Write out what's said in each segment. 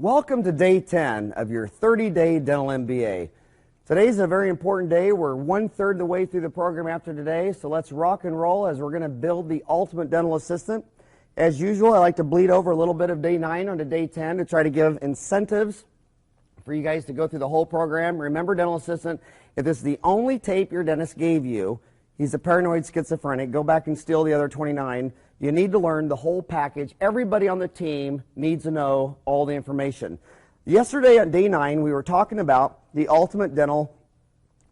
Welcome to day 10 of your 30-day Dental MBA. Today's a very important day. We're 1/3 of the way through the program after today, so let's rock and roll as we're going to build the ultimate dental assistant. As usual, I like to bleed over a little bit of day 9 onto day 10 to try to give incentives for you guys to go through the whole program. Remember, dental assistant, if this is the only tape your dentist gave you, he's a paranoid schizophrenic, go back and steal the other 29. You need to learn the whole package. Everybody on the team needs to know all the information. Yesterday on day 9, we were talking about the ultimate dental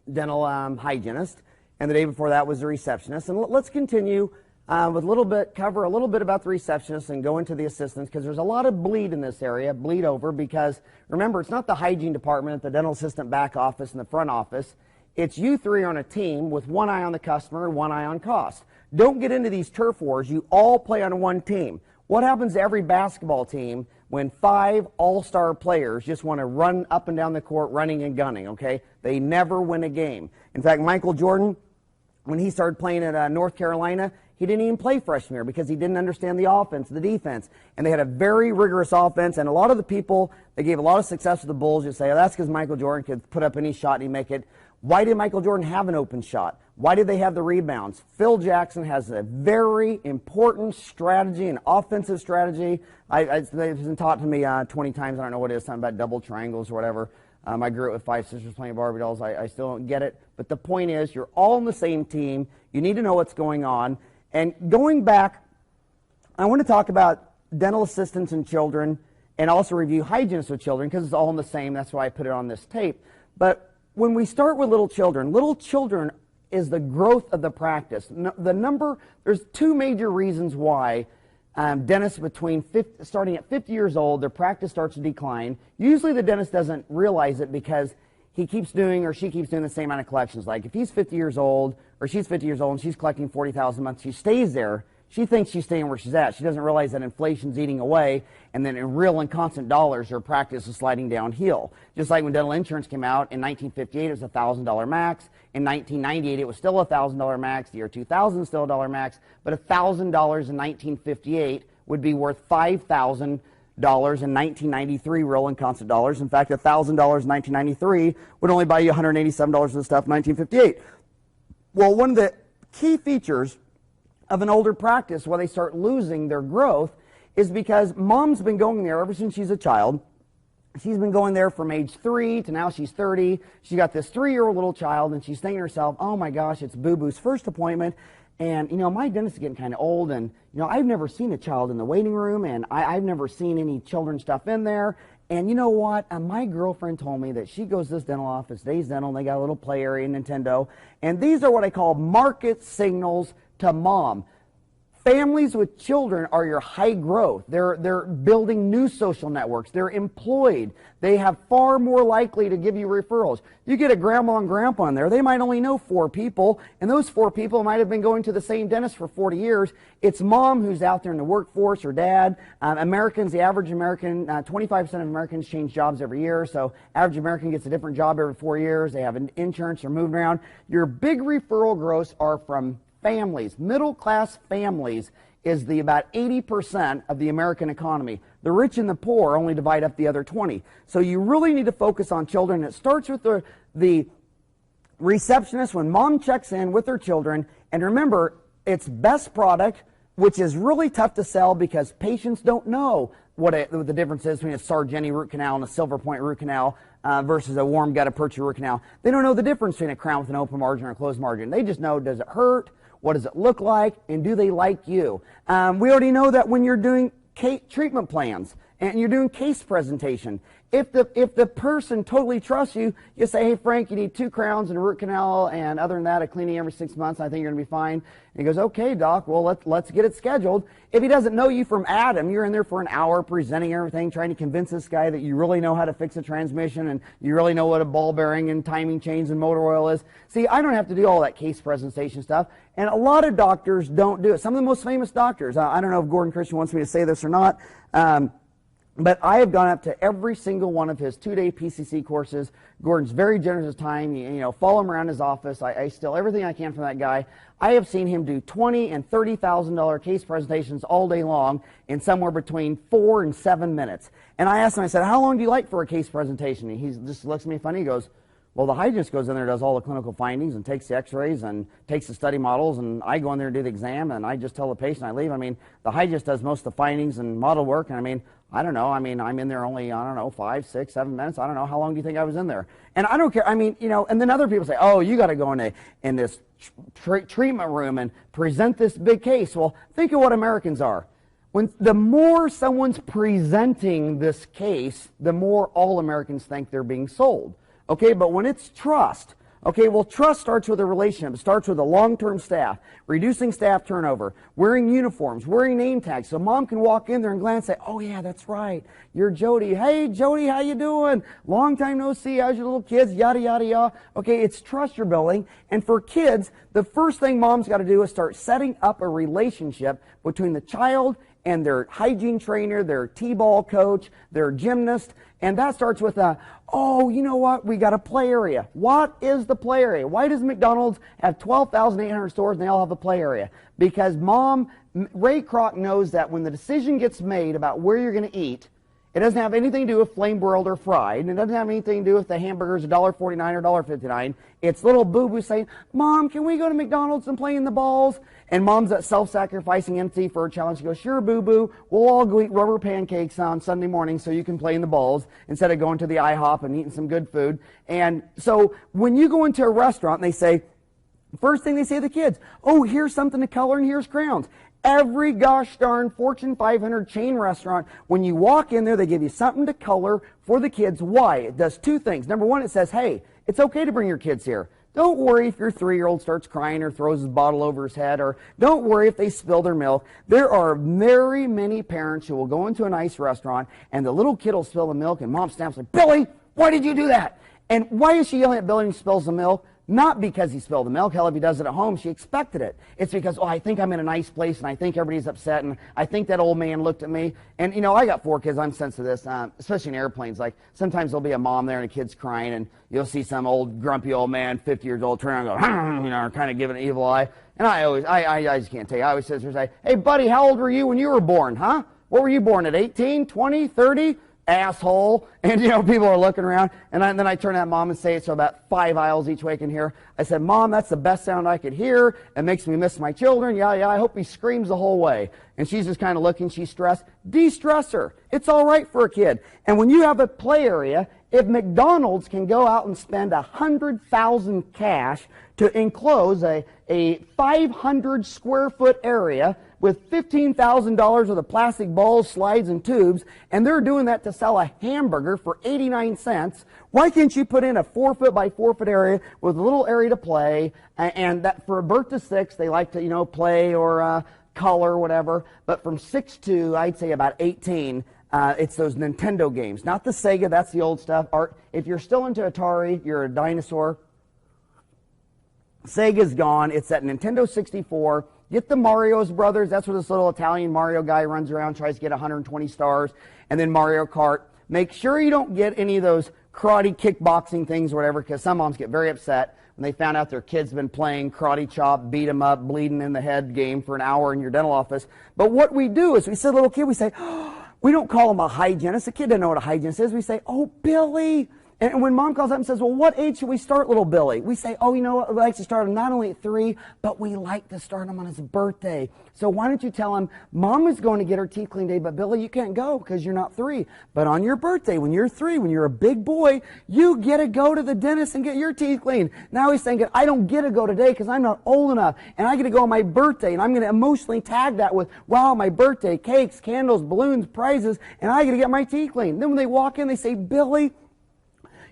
hygienist, and the day before that was the receptionist. And let's continue with cover a little bit about the receptionist and go into the assistants, because there's a lot of bleed in this area, bleed over, because remember, it's not the hygiene department, the dental assistant back office and the front office. It's you three on a team with one eye on the customer and one eye on cost. Don't get into these turf wars. You all play on one team. What happens to every basketball team when 5 all-star players just want to run up and down the court running and gunning, okay? They never win a game. In fact, Michael Jordan, when he started playing at North Carolina, he didn't even play freshman year because he didn't understand the offense, the defense. And they had a very rigorous offense, and a lot of the people that gave a lot of success to the Bulls just say, oh, that's because Michael Jordan could put up any shot and he'd make it. Why did Michael Jordan have an open shot? Why did they have the rebounds? Phil Jackson has a very important strategy, an offensive strategy. It's been taught to me 20 times. I don't know what it is, something about double triangles or whatever. I grew up with 5 sisters playing Barbie dolls. I still don't get it. But the point is, you're all on the same team. You need to know what's going on. And going back, I want to talk about dental assistants and children, and also review hygienists with children, because it's all in the same. That's why I put it on this tape. But when we start with little children is the growth of the practice. There's 2 major reasons why dentists starting at 50 years old, their practice starts to decline. Usually the dentist doesn't realize it because he keeps doing or she keeps doing the same amount of collections. Like if he's 50 years old or she's 50 years old and she's collecting $40,000 a month, she stays there. She thinks she's staying where she's at. She doesn't realize that inflation's eating away, and then in real and constant dollars, her practice is sliding downhill. Just like when dental insurance came out in 1958, it was $1,000 max. In 1998, it was still $1,000 max. The year 2000, still $1 max. But $1,000 in 1958 would be worth $5,000 in 1993, real and constant dollars. In fact, $1,000 in 1993 would only buy you $187 of the stuff in 1958. Well, one of the key features of an older practice, where they start losing their growth, is because mom's been going there ever since she's a child. She's been going there from age 3 to now she's 30. She got this 3-year-old little child, and she's thinking to herself, oh my gosh, it's Boo-Boo's first appointment, and my dentist is getting kind of old, and I've never seen a child in the waiting room, and I've never seen any children's stuff in there. And you know what? My girlfriend told me that she goes to this dental office, Days Dental, and they got a little play area, Nintendo, and these are what I call market signals to mom. Families with children are your high growth. They're building new social networks. They're employed. They have far more likely to give you referrals. You get a grandma and grandpa in there, they might only know 4 people, and those 4 people might have been going to the same dentist for 40 years. It's mom who's out there in the workforce, or dad. Americans, the average American, 25% of Americans change jobs every year, so average American gets a different job every 4 years. They have an insurance, they're moving around. Your big referral growths are from families. Middle-class families is about 80% of the American economy. The rich and the poor only divide up the other 20. So you really need to focus on children. It starts with the receptionist when mom checks in with her children. And remember, it's best product, which is really tough to sell because patients don't know what the difference is between a Sargenti root canal and a Silver Point root canal versus a warm gutta-percha root canal. They don't know the difference between a crown with an open margin or a closed margin. They just know, does it hurt? What does it look like? And do they like you? We already know that when you're doing treatment plans and you're doing case presentation, if the person totally trusts you, you say, hey, Frank, you need 2 crowns and a root canal, and other than that, a cleaning every 6 months. I think you're going to be fine. And he goes, okay, doc, well, let's get it scheduled. If he doesn't know you from Adam, you're in there for an hour presenting everything, trying to convince this guy that you really know how to fix a transmission and you really know what a ball bearing and timing chains and motor oil is. See, I don't have to do all that case presentation stuff, and a lot of doctors don't do it. Some of the most famous doctors, I don't know if Gordon Christian wants me to say this or not, But I have gone up to every single one of his 2-day PCC courses. Gordon's very generous with time. You know, follow him around his office. I steal everything I can from that guy. I have seen him do $20,000 and $30,000 case presentations all day long in somewhere between 4 and 7 minutes. And I asked him, I said, how long do you like for a case presentation? And he just looks at me funny. He goes, well, the hygienist goes in there, does all the clinical findings and takes the x-rays and takes the study models, and I go in there and do the exam, and I just tell the patient I leave. I mean, the hygienist does most of the findings and model work, and I mean, I don't know. I mean, I'm in there only, 5, 6, 7 minutes. I don't know. How long do you think I was in there? And I don't care. I mean, and then other people say, oh, you got to go in this treatment room and present this big case. Well, think of what Americans are. The more someone's presenting this case, the more all Americans think they're being sold. Okay, but when it's trust, okay, well, trust starts with a relationship. It starts with a long-term staff, reducing staff turnover, wearing uniforms, wearing name tags, so mom can walk in there and glance and say, oh, yeah, that's right, you're Jody. Hey, Jody, how you doing? Long time no see. How's your little kids? Yada, yada, yada. Okay, it's trust you're building. And for kids, the first thing mom's got to do is start setting up a relationship between the child and their hygiene trainer, their t-ball coach, their gymnast, and that starts with oh, you know what, we got a play area. What is the play area? Why does McDonald's have 12,800 stores and they all have a play area? Because Ray Kroc knows that when the decision gets made about where you're going to eat, it doesn't have anything to do with flame broiled or fried, and it doesn't have anything to do with the hamburgers $1.49 or $1.59. It's little boo-boo saying, Mom, can we go to McDonald's and play in the balls? And mom's that self-sacrificing empathy for her child. She goes, sure, boo-boo, we'll all go eat rubber pancakes on Sunday morning so you can play in the balls instead of going to the IHOP and eating some good food. And so when you go into a restaurant and they say, first thing they say to the kids, oh, here's something to color and here's crayons. Every gosh darn Fortune 500 chain restaurant, when you walk in there, they give you something to color for the kids. Why? It does two things. Number one, it says, hey, it's okay to bring your kids here. Don't worry if your 3-year-old starts crying or throws his bottle over his head, or don't worry if they spill their milk. There are very many parents who will go into a nice restaurant and the little kid will spill the milk and mom snaps like, Billy, why did you do that? And why is she yelling at Billy when he spills the milk? Not because he spilled the milk. Hell, if he does it at home, she expected it. It's because, oh, I think I'm in a nice place, and I think everybody's upset, and I think that old man looked at me. And, I got 4 kids. I'm sensitive to this, especially in airplanes. Like, sometimes there'll be a mom there and a kid's crying, and you'll see some old, grumpy old man, 50 years old, turn around and go, kind of giving an evil eye. And I just can't tell you. I always sit there and say, hey, buddy, how old were you when you were born, huh? What were you born at, 18, 20, 30? Asshole. And people are looking around, and then I turn to that mom and say it so about 5 aisles each way can hear. I said, Mom, that's the best sound I could hear. It makes me miss my children. Yeah, I hope he screams the whole way. And she's just kind of looking. She's stressed. De-stress her. It's all right for a kid. And when you have a play area, if McDonald's can go out and spend $100,000 cash to enclose a 500 square foot area with $15,000 worth of plastic balls, slides, and tubes, and they're doing that to sell a hamburger for 89 cents, why can't you put in a 4 foot by 4 foot area with a little area to play, and that for a birth to 6, they like to, play or color or whatever, but from 6 to, I'd say about 18, it's those Nintendo games. Not the Sega, that's the old stuff. If you're still into Atari, you're a dinosaur. Sega's gone. It's that Nintendo 64. Get the Mario's Brothers. That's where this little Italian Mario guy runs around, tries to get 120 stars. And then Mario Kart. Make sure you don't get any of those karate kickboxing things or whatever, because some moms get very upset when they found out their kids have been playing karate chop, beat 'em up, bleeding in the head game for an hour in your dental office. But what we do is we say, little kid, we say, oh, we don't call him a hygienist. The kid doesn't know what a hygienist is. We say, oh, Billy. And when mom calls up and says, well, what age should we start little Billy? We say, oh, you know what? We like to start him not only at 3, but we like to start him on his birthday. So why don't you tell him, Mom is going to get her teeth cleaned today, but Billy, you can't go because you're not 3. But on your birthday, when you're 3, when you're a big boy, you get to go to the dentist and get your teeth cleaned. Now he's thinking, I don't get to go today because I'm not old enough, and I get to go on my birthday, and I'm going to emotionally tag that with, wow, my birthday, cakes, candles, balloons, prizes, and I get to get my teeth cleaned. Then when they walk in, they say, Billy,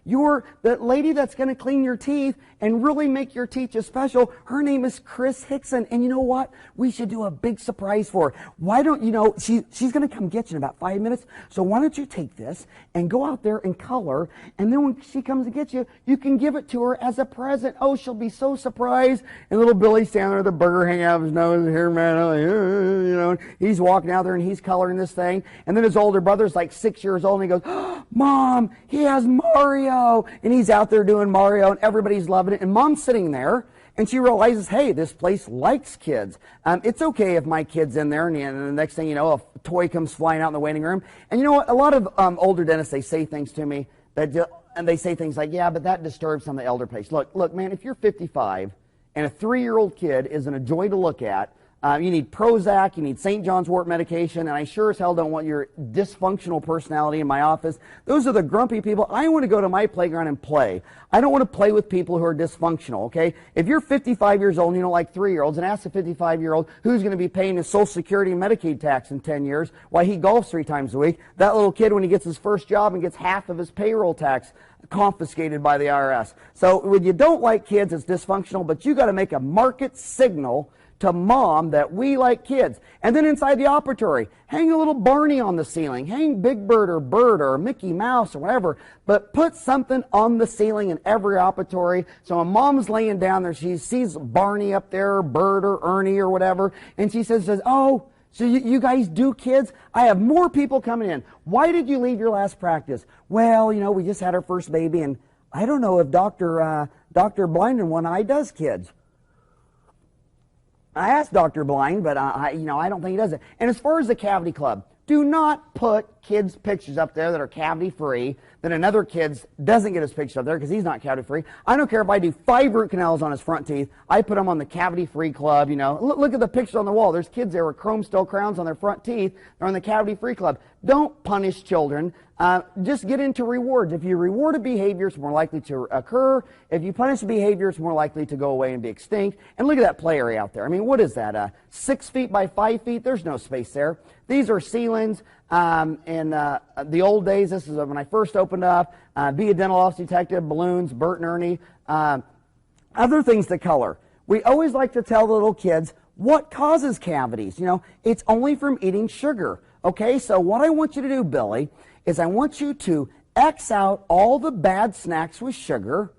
You're the lady that's going to clean your teeth and really make your teeth just special. Her name is Chris Hickson. And you know what? We should do a big surprise for her. Why don't you know, she's going to come get you in about 5 minutes. So why don't you take this and go out there and color. And then when she comes to get you, you can give it to her as a present. Oh, she'll be so surprised. And little Billy's standing there with the burger hanging out of his nose. Here, man, you know, he's walking out there and he's coloring this thing. And then his older brother's like 6 years old and he goes, oh, Mom, he has Mario. And he's out there doing Mario and everybody's loving it. And Mom's sitting there and she realizes, hey, this place likes kids. It's okay if my kid's in there and the next thing you know, a toy comes flying out in the waiting room. And you know what? A lot of older dentists, they say things to me and they say things like, yeah, but that disturbs some of the elder patients. Look, man, if you're 55 and a 3-year-old kid isn't a joy to look at, you need Prozac, you need St. John's wort medication, and I sure as hell don't want your dysfunctional personality in my office. Those are the grumpy people. I want to go to my playground and play. I don't want to play with people who are dysfunctional, okay? If you're 55 years old and you don't like 3-year-olds, and ask a 55-year-old who's going to be paying his Social Security and Medicaid tax in 10 years while he golfs 3 times a week, that little kid, when he gets his first job and gets half of his payroll tax confiscated by the IRS. So when you don't like kids, it's dysfunctional, but you got to make a market signal to Mom that we like kids. And then inside the operatory, hang a little Barney on the ceiling, hang Big Bird or Mickey Mouse or whatever, but put something on the ceiling in every operatory. So when Mom's laying down there, she sees Barney up there, or Bird or Ernie or whatever, and she says, oh, so you guys do kids? I have more people coming in. Why did you leave your last practice? Well, you know, we just had our first baby, and I don't know if Dr. Blind in one eye does kids. I asked Dr. Blind, but I don't think he does it. And as far as the Cavity Club, do not put kids' pictures up there that are cavity-free, then another kid's doesn't get his picture up there because he's not cavity-free. I don't care if I do 5 root canals on his front teeth. I put him on the Cavity-Free Club, you know. Look at the picture on the wall. There's kids there with chrome steel crowns on their front teeth. They're on the Cavity-Free Club. Don't punish children. Just get into rewards. If you reward a behavior, it's more likely to occur. If you punish a behavior, it's more likely to go away and be extinct. And look at that play area out there. I mean, what is that? 6 feet by 5 feet? There's no space there. These are ceilings. In the old days, this is when I first opened up, Be a Dental Office Detective, balloons, Bert and Ernie, other things to color. We always like to tell the little kids what causes cavities. You know, it's only from eating sugar. Okay, so what I want you to do, Billy, is I want you to X out all the bad snacks with sugar,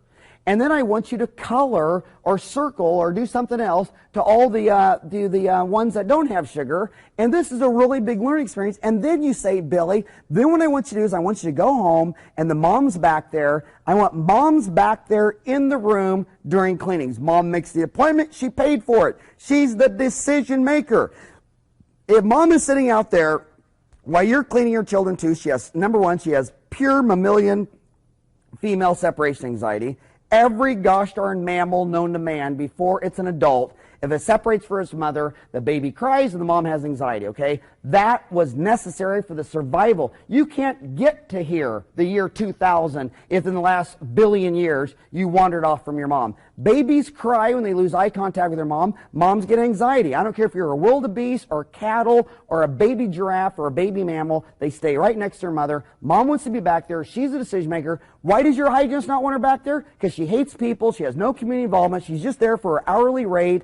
and then I want you to color or circle or do something else to all the ones that don't have sugar. And this is a really big learning experience. And then you say, Billy, then what I want you to do is I want you to go home and the mom's back there. I want mom's back there in the room during cleanings. Mom makes the appointment. She paid for it. She's the decision maker. If mom is sitting out there while you're cleaning your children too, she has, number one, she has pure mammalian female separation anxiety. Every gosh darn mammal known to man before it's an adult, if it separates for its mother, the baby cries and the mom has anxiety, okay? That was necessary for the survival. You can't get to here, the year 2000, if in the last billion years you wandered off from your mom. Babies cry when they lose eye contact with their mom. Moms get anxiety. I don't care if you're a wildebeest or cattle or a baby giraffe or a baby mammal. They stay right next to their mother. Mom wants to be back there. She's a decision maker. Why does your hygienist not want her back there? Because she hates people. She has no community involvement. She's just there for her hourly rate.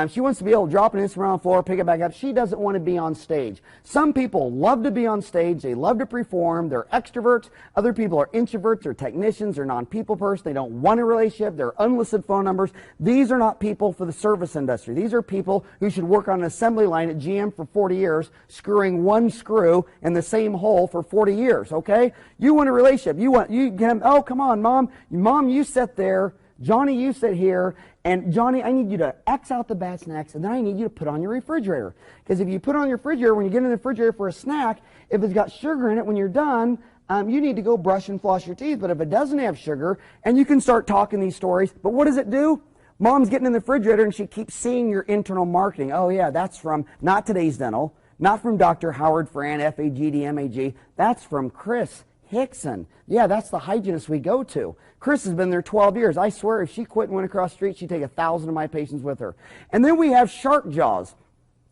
She wants to be able to drop an instrument on the floor, pick it back up. She doesn't want to be on stage. Some people love to be on stage. They love to perform. They're extroverts. Other people are introverts. They're technicians. They're non-people person. They don't want a relationship. They're unlisted phone numbers. These are not people for the service industry. These are people who should work on an assembly line at GM for 40 years, screwing one screw in the same hole for 40 years, okay? You want a relationship. You get them, oh, come on, Mom. Mom, you sit there. Johnny, you sit here. And Johnny, I need you to X out the bad snacks, and then I need you to put on your refrigerator. Because if you put on your refrigerator, when you get in the refrigerator for a snack, if it's got sugar in it when you're done, you need to go brush and floss your teeth. But if it doesn't have sugar, and you can start talking these stories, but what does it do? Mom's getting in the refrigerator, and she keeps seeing your internal marketing. Oh, yeah, that's from not Today's Dental, not from Dr. Howard Farran, F-A-G-D-M-A-G. That's from Chris Hickson. Yeah, that's the hygienist we go to. Chris has been there 12 years. I swear if she quit and went across the street, she'd take 1,000 of my patients with her. And then we have shark jaws.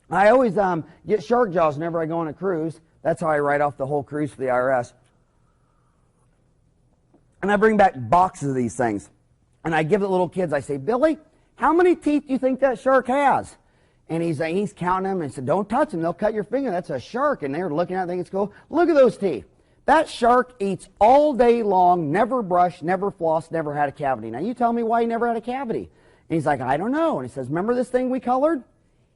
I always get shark jaws whenever I go on a cruise. That's how I write off the whole cruise for the IRS. and I bring back boxes of these things. And I give the little kids, I say, Billy, how many teeth do you think that shark has? And he's counting them, and he said, don't touch them, they'll cut your finger. That's a shark. And they're looking at it, thinking it's cool. Look at those teeth. That shark eats all day long, never brushed, never flossed, never had a cavity. Now you tell me why he never had a cavity. And he's like, I don't know. And he says, remember this thing we colored?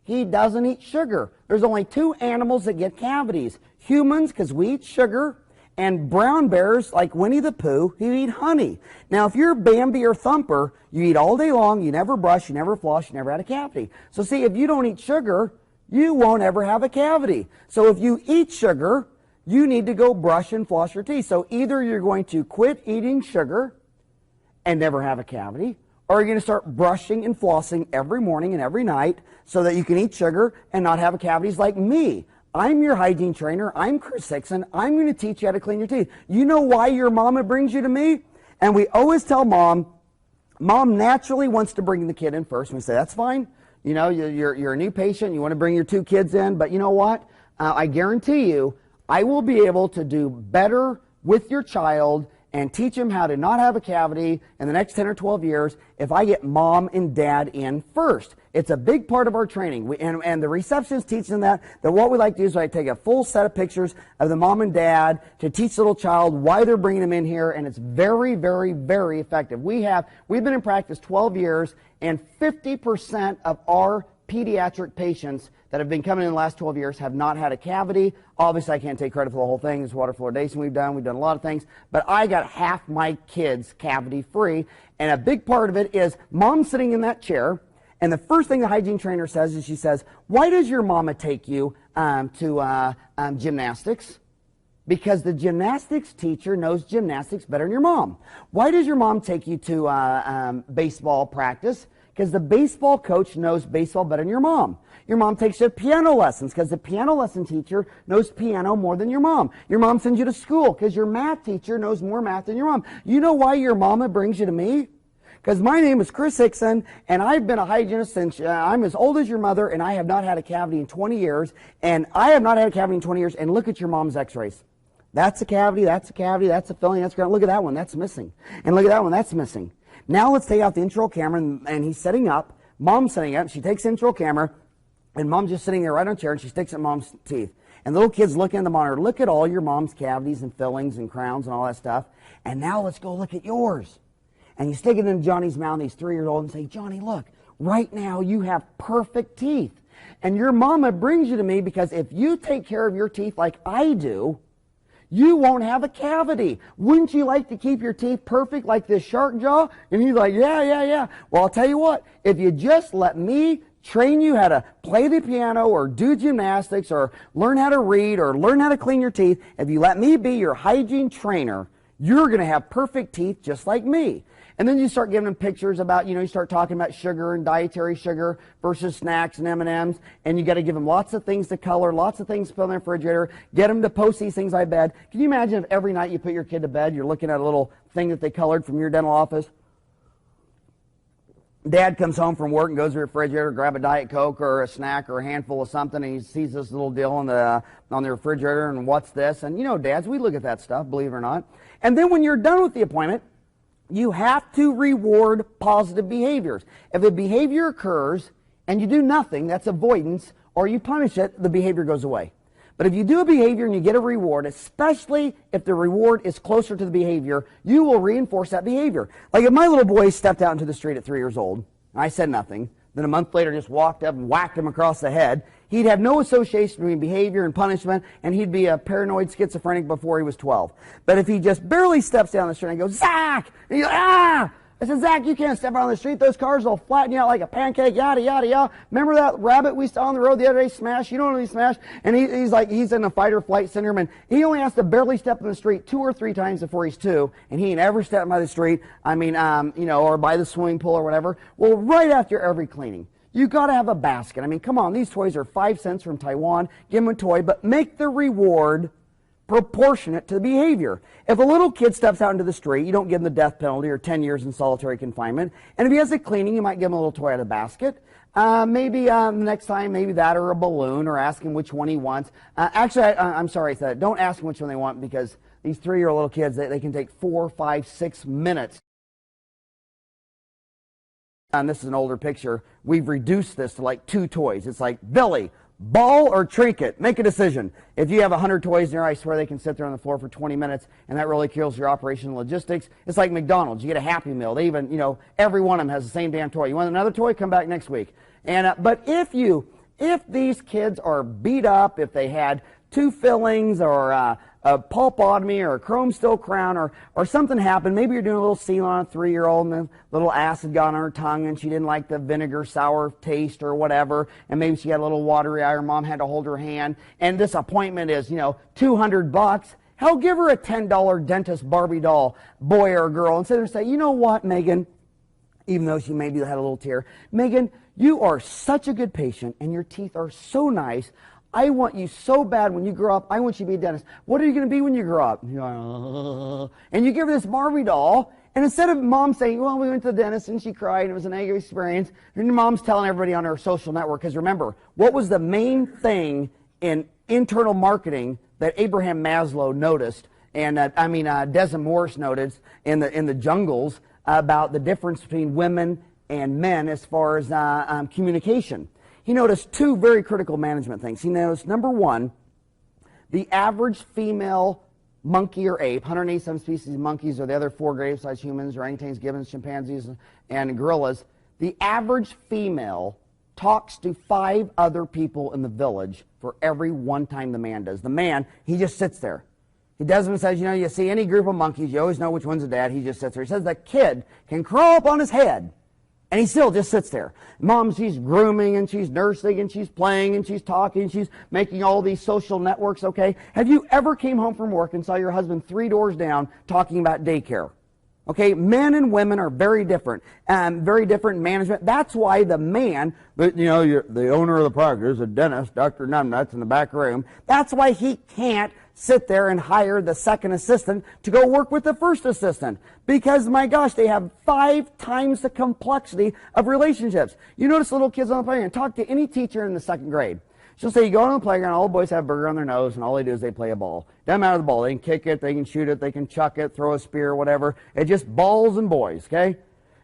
He doesn't eat sugar. There's only 2 animals that get cavities. Humans, because we eat sugar, and brown bears, like Winnie the Pooh, who eat honey. Now, if you're Bambi or Thumper, you eat all day long, you never brush, you never floss, you never had a cavity. So see, if you don't eat sugar, you won't ever have a cavity. So if you eat sugar, you need to go brush and floss your teeth. So either you're going to quit eating sugar and never have a cavity, or you're going to start brushing and flossing every morning and every night so that you can eat sugar and not have cavities like me. I'm your hygiene trainer. I'm Chris Nixon. I'm going to teach you how to clean your teeth. You know why your mama brings you to me? And we always tell mom naturally wants to bring the kid in first. And we say, that's fine. You know, you're a new patient. You want to bring your 2 kids in. But you know what? I guarantee you, I will be able to do better with your child and teach him how to not have a cavity in the next 10 or 12 years if I get mom and dad in first. It's a big part of our training. And the receptionist teaches them that what we like to do is I take a full set of pictures of the mom and dad to teach the little child why they're bringing them in here, and it's very, very, very effective. We've been in practice 12 years, and 50% of our pediatric patients that have been coming in the last 12 years have not had a cavity. Obviously, I can't take credit for the whole thing. There's water fluoridation we've done a lot of things, but I got half my kids cavity free, and a big part of it is mom sitting in that chair, and the first thing the hygiene trainer says is she says, why does your mama take you to gymnastics? Because the gymnastics teacher knows gymnastics better than your mom. Why does your mom take you to baseball practice? Because the baseball coach knows baseball better than your mom. Your mom takes you to piano lessons because the piano lesson teacher knows piano more than your mom. Your mom sends you to school because your math teacher knows more math than your mom. You know why your mama brings you to me? Because my name is Chris Nixon, and I've been a hygienist since I'm as old as your mother, and I have not had a cavity in 20 years. And I have not had a cavity in 20 years, and look at your mom's x-rays. That's a cavity, that's a cavity, that's a filling, that's ground. Look at that one, that's missing. And look at that one, that's missing. Now let's take out the intraoral camera, and he's setting up. Mom's setting up. She takes the intraoral camera, and mom's just sitting there right on a chair, and she sticks at mom's teeth. And the little kid's looking at the monitor. Look at all your mom's cavities and fillings and crowns and all that stuff. And now let's go look at yours. And you stick it in Johnny's mouth, he's 3-year-old, and say, Johnny, look, right now you have perfect teeth. And your mama brings you to me because if you take care of your teeth like I do, you won't have a cavity. Wouldn't you like to keep your teeth perfect like this shark jaw? And he's like, yeah. Well, I'll tell you what, if you just let me train you how to play the piano or do gymnastics or learn how to read or learn how to clean your teeth, if you let me be your hygiene trainer, you're going to have perfect teeth just like me. And then you start giving them pictures about, you start talking about sugar and dietary sugar versus snacks and M&Ms, and you got to give them lots of things to color, lots of things to put in the refrigerator, get them to post these things on bed. Can you imagine if every night you put your kid to bed, you're looking at a little thing that they colored from your dental office? Dad comes home from work and goes to the refrigerator, grab a Diet Coke or a snack or a handful of something, and he sees this little deal on the refrigerator, and what's this? And dads, we look at that stuff, believe it or not. And then when you're done with the appointment, you have to reward positive behaviors. If a behavior occurs and you do nothing, that's avoidance, or you punish it, the behavior goes away. But if you do a behavior and you get a reward, especially if the reward is closer to the behavior, you will reinforce that behavior. Like if my little boy stepped out into the street at 3 years old, and I said nothing, then a month later just walked up and whacked him across the head, he'd have no association between behavior and punishment, and he'd be a paranoid schizophrenic before he was 12. But if he just barely steps down the street and goes, Zach! And you're like, ah! I said, Zach, you can't step out on the street. Those cars will flatten you out like a pancake, yada, yada, yada. Remember that rabbit we saw on the road the other day smash? You don't know he smashed? And he's in a fight or flight syndrome, and he only has to barely step in the street 2 or 3 times before he's 2, and he ain't ever stepped by the street, or by the swimming pool or whatever. Well, right after every cleaning, you got to have a basket. I mean, come on, these toys are 5 cents from Taiwan. Give them a toy, but make the reward proportionate to the behavior. If a little kid steps out into the street, you don't give him the death penalty or 10 years in solitary confinement. And if he has a cleaning, you might give him a little toy out of the basket. Maybe the next time, maybe that or a balloon, or ask him which one he wants. I'm sorry, I said, don't ask him which one they want, because these 3-year-old little kids, they can take 4, 5, 6 minutes. And this is an older picture. We've reduced this to like 2 toys. It's like, Billy, ball or trinket? Make a decision. If you have 100 toys in there, I swear they can sit there on the floor for 20 minutes, and that really kills your operation and logistics. It's like McDonald's. You get a Happy Meal. They even, every one of them has the same damn toy. You want another toy? Come back next week. And but if these kids are beat up, if they had 2 fillings or a pulpotomy or a chrome steel crown or something happened, maybe you're doing a little seal on a 3-year-old and a little acid got on her tongue and she didn't like the vinegar sour taste or whatever, and maybe she had a little watery eye, her mom had to hold her hand, and this appointment is, $200. Hell, give her a $10 dentist Barbie doll, boy or girl, and sit there and say, you know what, Megan, even though she maybe had a little tear, Megan, you are such a good patient and your teeth are so nice. I want you so bad when you grow up. I want you to be a dentist. What are you going to be when you grow up? And you give her this Barbie doll, and instead of mom saying, well, we went to the dentist and she cried and it was a negative experience, and your mom's telling everybody on her social network, because remember, what was the main thing in internal marketing that Abraham Maslow noticed, and Desmond Morris noticed in the jungles about the difference between women and men as far as communication? He noticed 2 very critical management things. He noticed, number 1, the average female monkey or ape, 187 species of monkeys or the other 4 grade-sized humans, orangutans, gibbons, chimpanzees, and gorillas, the average female talks to 5 other people in the village for every one time the man does. The man, he just sits there. He does and says, you see any group of monkeys, you always know which one's the dad. He just sits there. He says the kid can crawl up on his head, and he still just sits there. Mom, she's grooming, and she's nursing, and she's playing, and she's talking, and she's making all these social networks, okay? Have you ever came home from work and saw your husband 3 doors down talking about daycare? Okay, men and women are very different management. That's why the man, the owner of the practice, a dentist, Dr. Numbnuts in the back room, that's why he can't sit there and hire the second assistant to go work with the first assistant. Because, my gosh, they have 5 times the complexity of relationships. You notice little kids on the playground. Talk to any teacher in the 2nd grade. She'll say, you go on the playground, all the boys have a burger on their nose, and all they do is they play a ball. Doesn't matter the ball. They can kick it, they can shoot it, they can chuck it, throw a spear, whatever. It's just balls and boys, okay?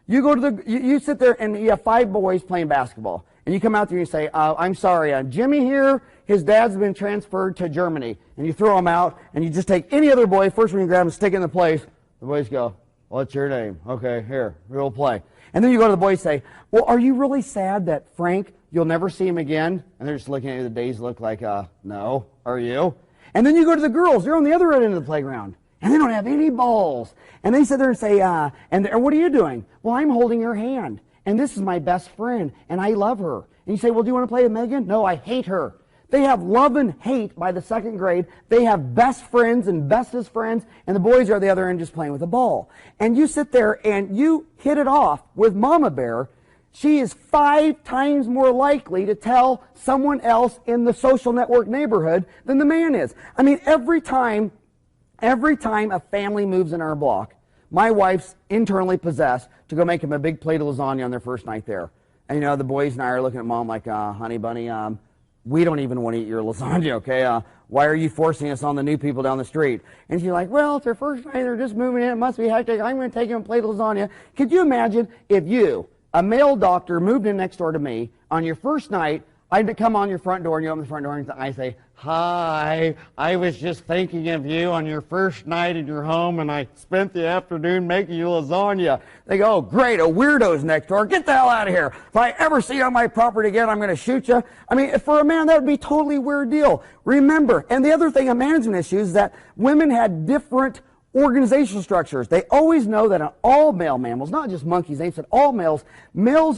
You go to you sit there and you have 5 boys playing basketball. And you come out there and you say, I'm sorry, Jimmy here, his dad's been transferred to Germany. And you throw him out, and you just take any other boy, first one you grab him, stick it in the place. The boys go, what's your name? Okay, here, we'll play. And then you go to the boys and say, well, are you really sad that Frank, you'll never see him again? And they're just looking at you, the days look like, no, are you? And then you go to the girls, they're on the other end of the playground, and they don't have any balls. And they sit there and say, and what are you doing? Well, I'm holding her hand, and this is my best friend, and I love her. And you say, well, do you want to play with Megan? No, I hate her. They have love and hate by the 2nd grade. They have best friends and bestest friends, and the boys are at the other end just playing with a ball. And you sit there and you hit it off with Mama Bear. She is 5 times more likely to tell someone else in the social network neighborhood than the man is. I mean, every time a family moves in our block, my wife's internally possessed to go make them a big plate of lasagna on their first night there. And the boys and I are looking at Mom like, honey bunny, we don't even want to eat your lasagna, okay? Why are you forcing us on the new people down the street? And she's like, well, it's their first night, they're just moving in, it must be hectic, I'm going to take them a plate of lasagna. Could you imagine if you, a male doctor, moved in next door to me on your first night, I'd come on your front door and you open the front door and I say, hi, I was just thinking of you on your first night in your home and I spent the afternoon making you lasagna. They go, oh, great, a weirdo's next door. Get the hell out of here. If I ever see you on my property again, I'm going to shoot you. I mean, for a man, that would be a totally weird deal. Remember, and the other thing of management issues is that women had different organizational structures. They always know that in all male mammals, not just monkeys, apes, but all males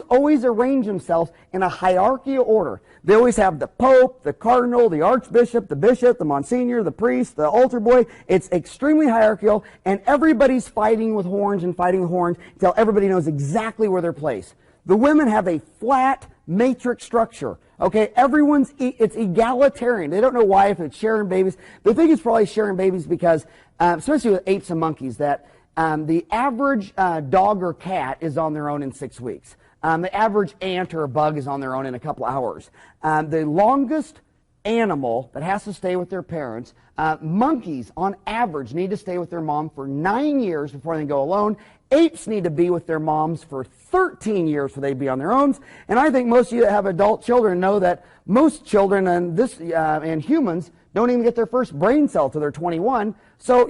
always arrange themselves in a hierarchical order. They always have the Pope, the Cardinal, the Archbishop, the Bishop, the Monsignor, the priest, the altar boy. It's extremely hierarchical, and everybody's fighting with horns until everybody knows exactly where they're placed. The women have a flat matrix structure. Okay, it's egalitarian. They don't know why, if it's sharing babies. They think it's probably sharing babies because, especially with apes and monkeys, that the average dog or cat is on their own in 6 weeks. The average ant or a bug is on their own in a couple hours. The longest animal that has to stay with their parents. Monkeys, on average, need to stay with their mom for 9 years before they go alone. Apes need to be with their moms for 13 years before they be on their own. And I think most of you that have adult children know that most children and humans don't even get their first brain cell till they're 21. So,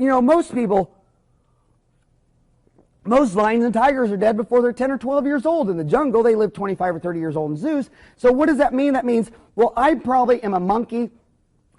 most lions and tigers are dead before they're 10 or 12 years old. In the jungle, they live 25 or 30 years old in zoos. So what does that mean? That means, well, I probably am a monkey,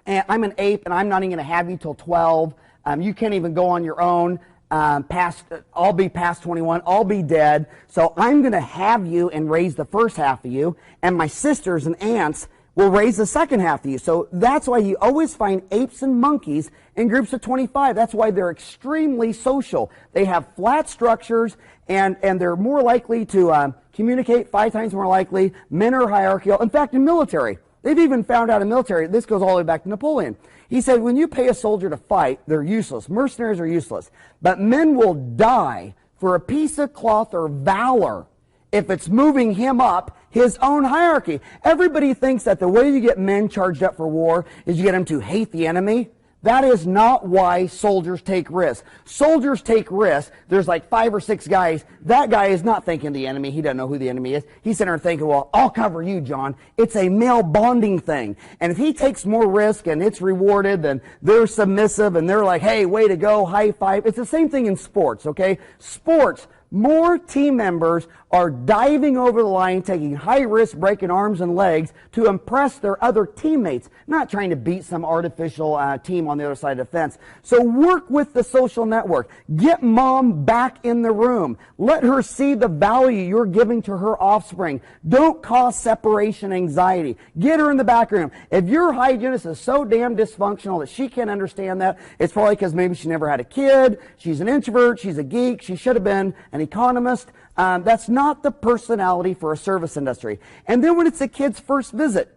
and I'm an ape, and I'm not even going to have you till 12. You can't even go on your own. I'll be past 21. I'll be dead. So I'm going to have you and raise the first half of you, and my sisters and aunts will raise the second half of you. So that's why you always find apes and monkeys in groups of 25. That's why they're extremely social. They have flat structures, and they're more likely to communicate, 5 times more likely. Men are hierarchical. In fact, in military, they've even found out in military, this goes all the way back to Napoleon. He said, when you pay a soldier to fight, they're useless. Mercenaries are useless. But men will die for a piece of cloth or valor if it's moving him up his own hierarchy. Everybody thinks that the way you get men charged up for war is you get them to hate the enemy. That is not why soldiers take risks. Soldiers take risks. There's like 5 or 6 guys. That guy is not thinking the enemy. He doesn't know who the enemy is. He's sitting there thinking, well, I'll cover you, John. It's a male bonding thing. And if he takes more risk and it's rewarded, then they're submissive and they're like, hey, way to go, high five. It's the same thing in sports, okay? Sports, more team members are diving over the line, taking high risk, breaking arms and legs to impress their other teammates, not trying to beat some artificial team on the other side of the fence. So work with the social network. Get mom back in the room. Let her see the value you're giving to her offspring. Don't cause separation anxiety. Get her in the back room. If your hygienist is so damn dysfunctional that she can't understand that, it's probably because maybe she never had a kid, she's an introvert, she's a geek, she should have been an economist. That's not the personality for a service industry. And then when it's a kid's first visit,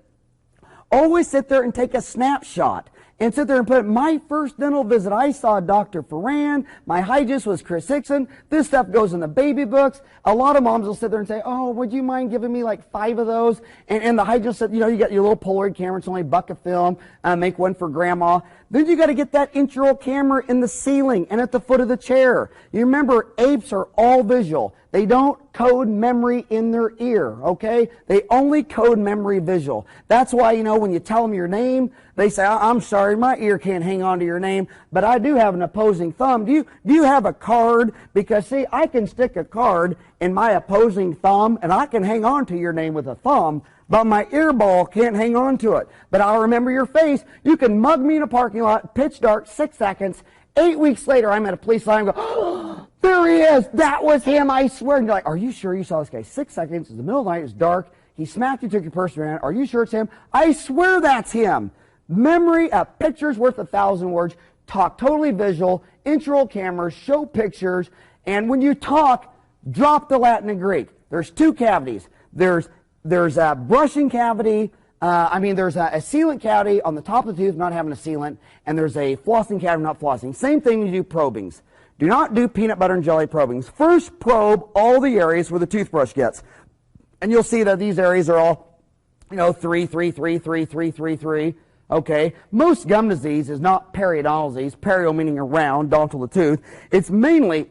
always sit there and take a snapshot and sit there and put, my first dental visit, I saw Dr. Farran, my hygienist was Chris Nixon. This stuff goes in the baby books. A lot of moms will sit there and say, oh, would you mind giving me like 5 of those? And the hygienist said, you got your little Polaroid camera, it's only $1 a film, make one for grandma. Then you got to get that intraoral camera in the ceiling and at the foot of the chair. You remember, apes are all visual. They don't code memory in their ear, okay? They only code memory visual. That's why, when you tell them your name, they say, I'm sorry, my ear can't hang on to your name, but I do have an opposing thumb. Do you have a card? Because, see, I can stick a card in my opposing thumb, and I can hang on to your name with a thumb, but my earball can't hang on to it. But I'll remember your face. You can mug me in a parking lot, pitch dark, 6 seconds. 8 weeks later, I'm at a police line and go, oh, there he is. That was him, I swear. And you're like, are you sure you saw this guy? 6 seconds. It's the middle of the night. It's dark. He smacked you, took your purse around. Are you sure it's him? I swear that's him. Memory, a picture's worth 1,000 words. Talk totally visual. Intraoral cameras, show pictures. And when you talk, drop the Latin and Greek. There's 2 cavities. There's a brushing cavity. There's a sealant cavity on the top of the tooth, not having a sealant, and there's a flossing cavity, not flossing. Same thing when you do probings. Do not do peanut butter and jelly probings. First probe all the areas where the toothbrush gets. And you'll see that these areas are all, 3, 3, 3, 3, 3, 3, 3. Okay? Most gum disease is not periodontal disease, perio meaning around, dental the tooth. It's mainly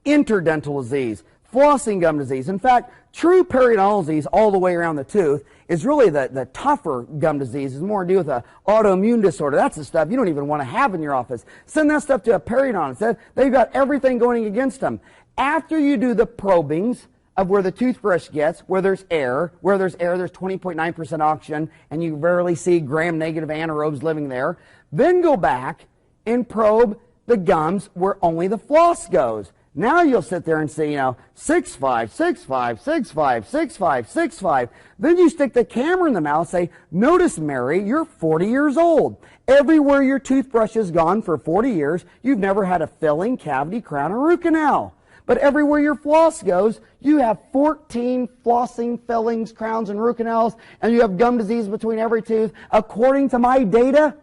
interdental disease, flossing gum disease. In fact, true periodontal disease all the way around the tooth is really the tougher gum disease. It's more to do with an autoimmune disorder. That's the stuff you don't even want to have in your office. Send that stuff to a periodontist. They've got everything going against them. After you do the probings of where the toothbrush gets, where there's air, there's 20.9% oxygen, and you rarely see gram-negative anaerobes living there, then go back and probe the gums where only the floss goes. Now you'll sit there and say, 6'5", 6'5", 6'5", 6'5", 6'5". Then you stick the camera in the mouth and say, notice, Mary, you're 40 years old. Everywhere your toothbrush has gone for 40 years, you've never had a filling, cavity, crown, or root canal. But everywhere your floss goes, you have 14 flossing, fillings, crowns, and root canals, and you have gum disease between every tooth. According to my data,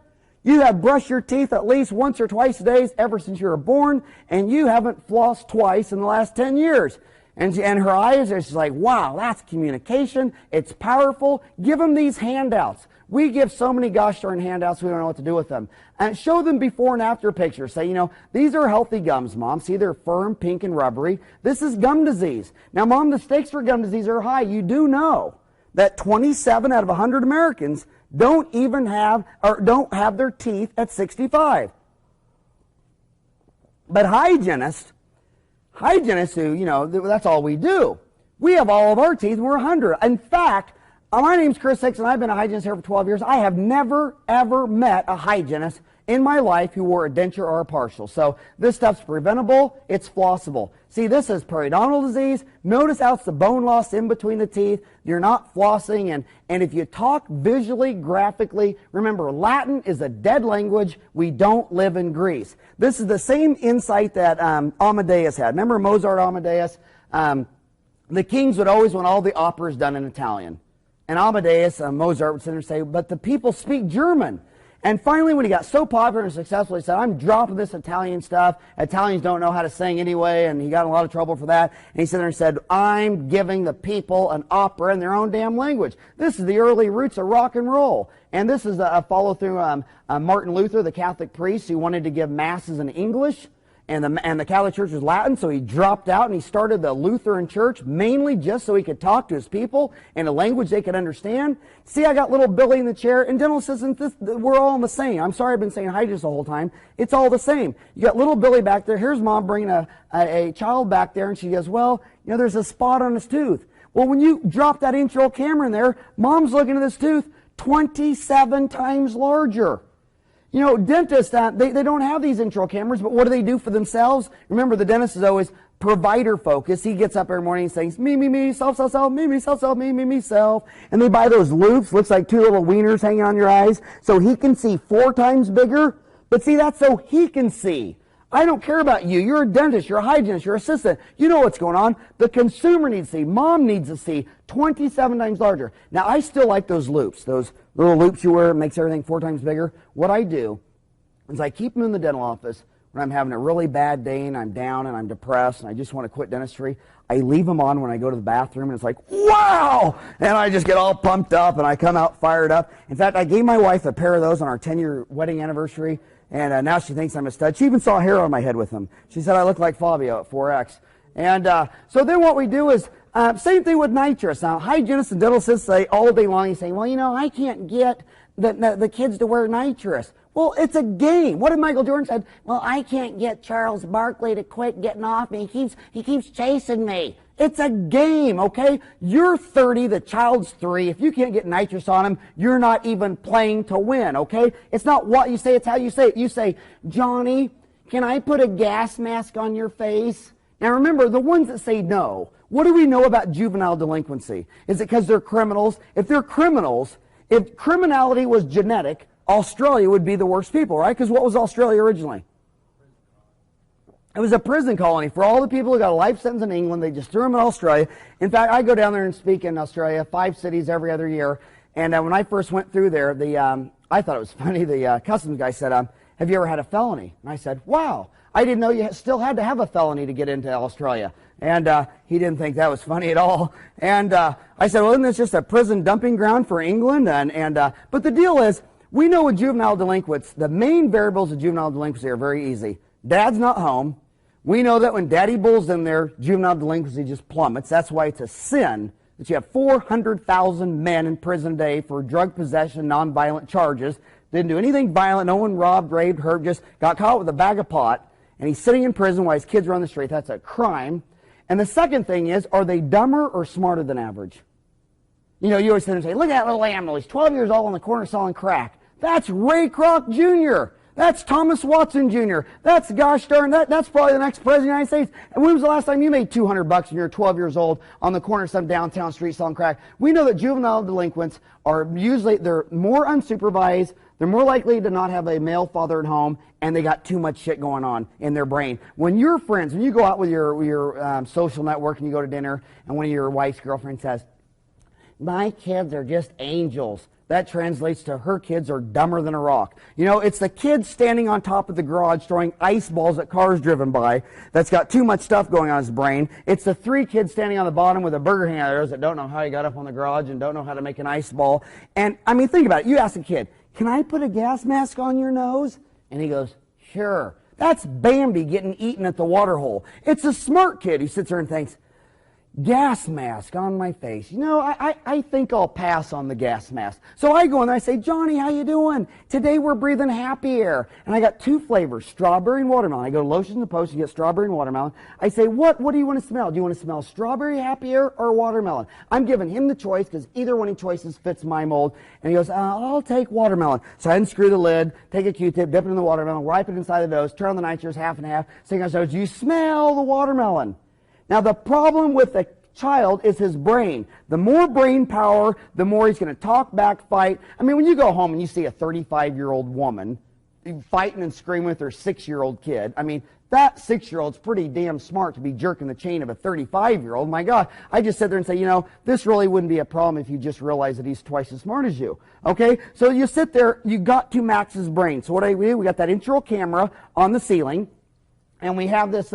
you have brushed your teeth at least once or twice a day ever since you were born, and you haven't flossed twice in the last 10 years. And her eyes are just like, wow, that's communication. It's powerful. Give them these handouts. We give so many gosh darn handouts, we don't know what to do with them. And show them before and after pictures. Say, these are healthy gums, Mom. See, they're firm, pink, and rubbery. This is gum disease. Now, Mom, the stakes for gum disease are high. You do know that 27 out of 100 Americans don't have their teeth at 65. But hygienists who, that's all we do. We have all of our teeth, we're 100. In fact, my name's Chris Hicks, and I've been a hygienist here for 12 years. I have never, ever met a hygienist in my life who wore a denture or a partial. So this stuff's preventable, it's flossable. See, this is periodontal disease. Notice how it's the bone loss in between the teeth. You're not flossing, and if you talk visually, graphically, remember, Latin is a dead language. We don't live in Greece. This is the same insight that Amadeus had. Remember Mozart, Amadeus? The kings would always want all the operas done in Italian. And Amadeus, Mozart, would sit there and say, but the people speak German. And finally, when he got so popular and successful, he said, I'm dropping this Italian stuff. Italians don't know how to sing anyway, and he got in a lot of trouble for that. And he sat there and said, I'm giving the people an opera in their own damn language. This is the early roots of rock and roll. And this is a follow-through Martin Luther, the Catholic priest, who wanted to give masses in English. And the Catholic Church was Latin, so he dropped out and he started the Lutheran Church, mainly just so he could talk to his people in a language they could understand. See, I got little Billy in the chair, and dental assistants, we're all the same. I'm sorry I've been saying hygienist the whole time. It's all the same. You got little Billy back there. Here's Mom bringing a child back there, and she goes, well, there's a spot on his tooth. Well, when you drop that inch-roll camera in there, Mom's looking at this tooth 27 times larger. Dentists, they don't have these intro cameras, but what do they do for themselves? Remember, the dentist is always provider focused. He gets up every morning and says, me, self, me, self, me, self. And they buy those loupes, looks like two little wieners hanging on your eyes, so he can see 4 times bigger. But see, that's so he can see. I don't care about you. You're a dentist, you're a hygienist, you're an assistant. You know what's going on. The consumer needs to see. Mom needs to see 27 times larger. Now, I still like those loupes, those little loupes you wear. It makes everything 4 times bigger. What I do is I keep them in the dental office when I'm having a really bad day and I'm down and I'm depressed and I just want to quit dentistry. I leave them on when I go to the bathroom, and it's like, wow! And I just get all pumped up and I come out fired up. In fact, I gave my wife a pair of those on our 10-year wedding anniversary. And now she thinks I'm a stud. She even saw hair on my head with them. She said I look like Fabio at 4X. And so then what we do is, same thing with nitrous. Now, hygienists and dental assistants say all day long, you say, well, I can't get the kids to wear nitrous. Well, it's a game. What did Michael Jordan say? Well, I can't get Charles Barkley to quit getting off me. He keeps chasing me. It's a game, okay? You're 30, the child's 3. If you can't get nitrous on him, you're not even playing to win, okay? It's not what you say, it's how you say it. You say, Johnny, can I put a gas mask on your face? Now remember, the ones that say no, what do we know about juvenile delinquency? Is it because they're criminals? If they're criminals, if criminality was genetic, Australia would be the worst people, right? Because what was Australia originally? It was a prison colony for all the people who got a life sentence in England. They just threw them in Australia. In fact, I go down there and speak in Australia, 5 cities every other year. And when I first went through there, I thought it was funny. The customs guy said, have you ever had a felony? And I said, wow, I didn't know you still had to have a felony to get into Australia. And he didn't think that was funny at all. And I said, well, isn't this just a prison dumping ground for England? But the deal is, we know with juvenile delinquents, the main variables of juvenile delinquency are very easy. Dad's not home. We know that when Daddy Bull's in there, juvenile delinquency just plummets. That's why it's a sin that you have 400,000 men in prison a day for drug possession, nonviolent charges. Didn't do anything violent. No one robbed, raped, hurt, just got caught with a bag of pot. And he's sitting in prison while his kids are on the street. That's a crime. And the second thing is, are they dumber or smarter than average? You always sit there and say, look at that little animal. He's 12 years old on the corner selling crack. That's Ray Kroc Jr. That's Thomas Watson Jr. That's gosh darn, that's probably the next president of the United States. And when was the last time you made $200 when you were 12 years old on the corner of some downtown street selling crack? We know that juvenile delinquents are usually, they're more unsupervised, they're more likely to not have a male father at home, and they got too much shit going on in their brain. When your friends, when you go out with your social network and you go to dinner, and one of your wife's girlfriends says, my kids are just angels. That translates to her kids are dumber than a rock. You know, it's the kid standing on top of the garage throwing ice balls at cars driven by that's got too much stuff going on in his brain. It's the 3 kids standing on the bottom with a burger hang out that don't know how he got up on the garage and don't know how to make an ice ball. And, I mean, think about it. You ask a kid, can I put a gas mask on your nose? And he goes, sure. That's Bambi getting eaten at the water hole. It's a smart kid who sits there and thinks, gas mask on my face. You know, I think I'll pass on the gas mask. So I go in there, I say, Johnny, how you doing? Today we're breathing happy air. And I got 2 flavors, strawberry and watermelon. I go to Lotions and Post and get strawberry and watermelon. I say, what do you want to smell? Do you want to smell strawberry happy air or watermelon? I'm giving him the choice because either one of the choices fits my mold. And he goes, I'll take watermelon. So I unscrew the lid, take a Q-tip, dip it in the watermelon, wipe it inside the nose, turn on the nitrous half and half, sing our shows, you smell the watermelon. Now, the problem with the child is his brain. The more brain power, the more he's going to talk back, fight. I mean, when you go home and you see a 35-year-old woman fighting and screaming with her 6-year-old kid, I mean, that 6-year-old's pretty damn smart to be jerking the chain of a 35-year-old. My God, I just sit there and say, you know, this really wouldn't be a problem if you just realize that he's twice as smart as you. Okay? So you sit there, you got to max his brain. So what do? We got that intraoral camera on the ceiling, and we have this,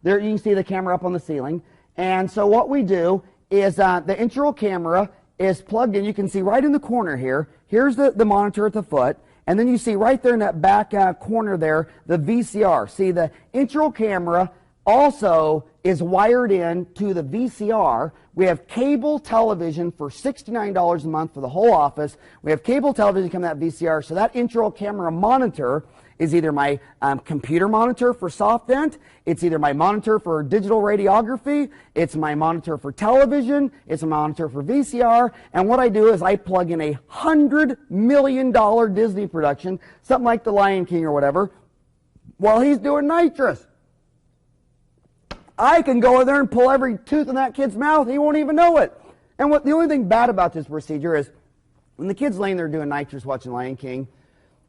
there you can see the camera up on the ceiling. And so what we do is the intraoral camera is plugged in. You can see right in the corner here. Here's the monitor at the foot. And then you see right there in that back corner there, the VCR. See, the intraoral camera also is wired in to the VCR. We have cable television for $69 a month for the whole office. We have cable television coming out VCR. So that intraoral camera monitor is either my computer monitor for SoftDent, it's either my monitor for digital radiography, it's my monitor for television, it's a monitor for VCR, and what I do is I plug in a $100 million Disney production, something like The Lion King or whatever, while he's doing nitrous. I can go in there and pull every tooth in that kid's mouth, he won't even know it. And the only thing bad about this procedure is, when the kid's laying there doing nitrous watching Lion King,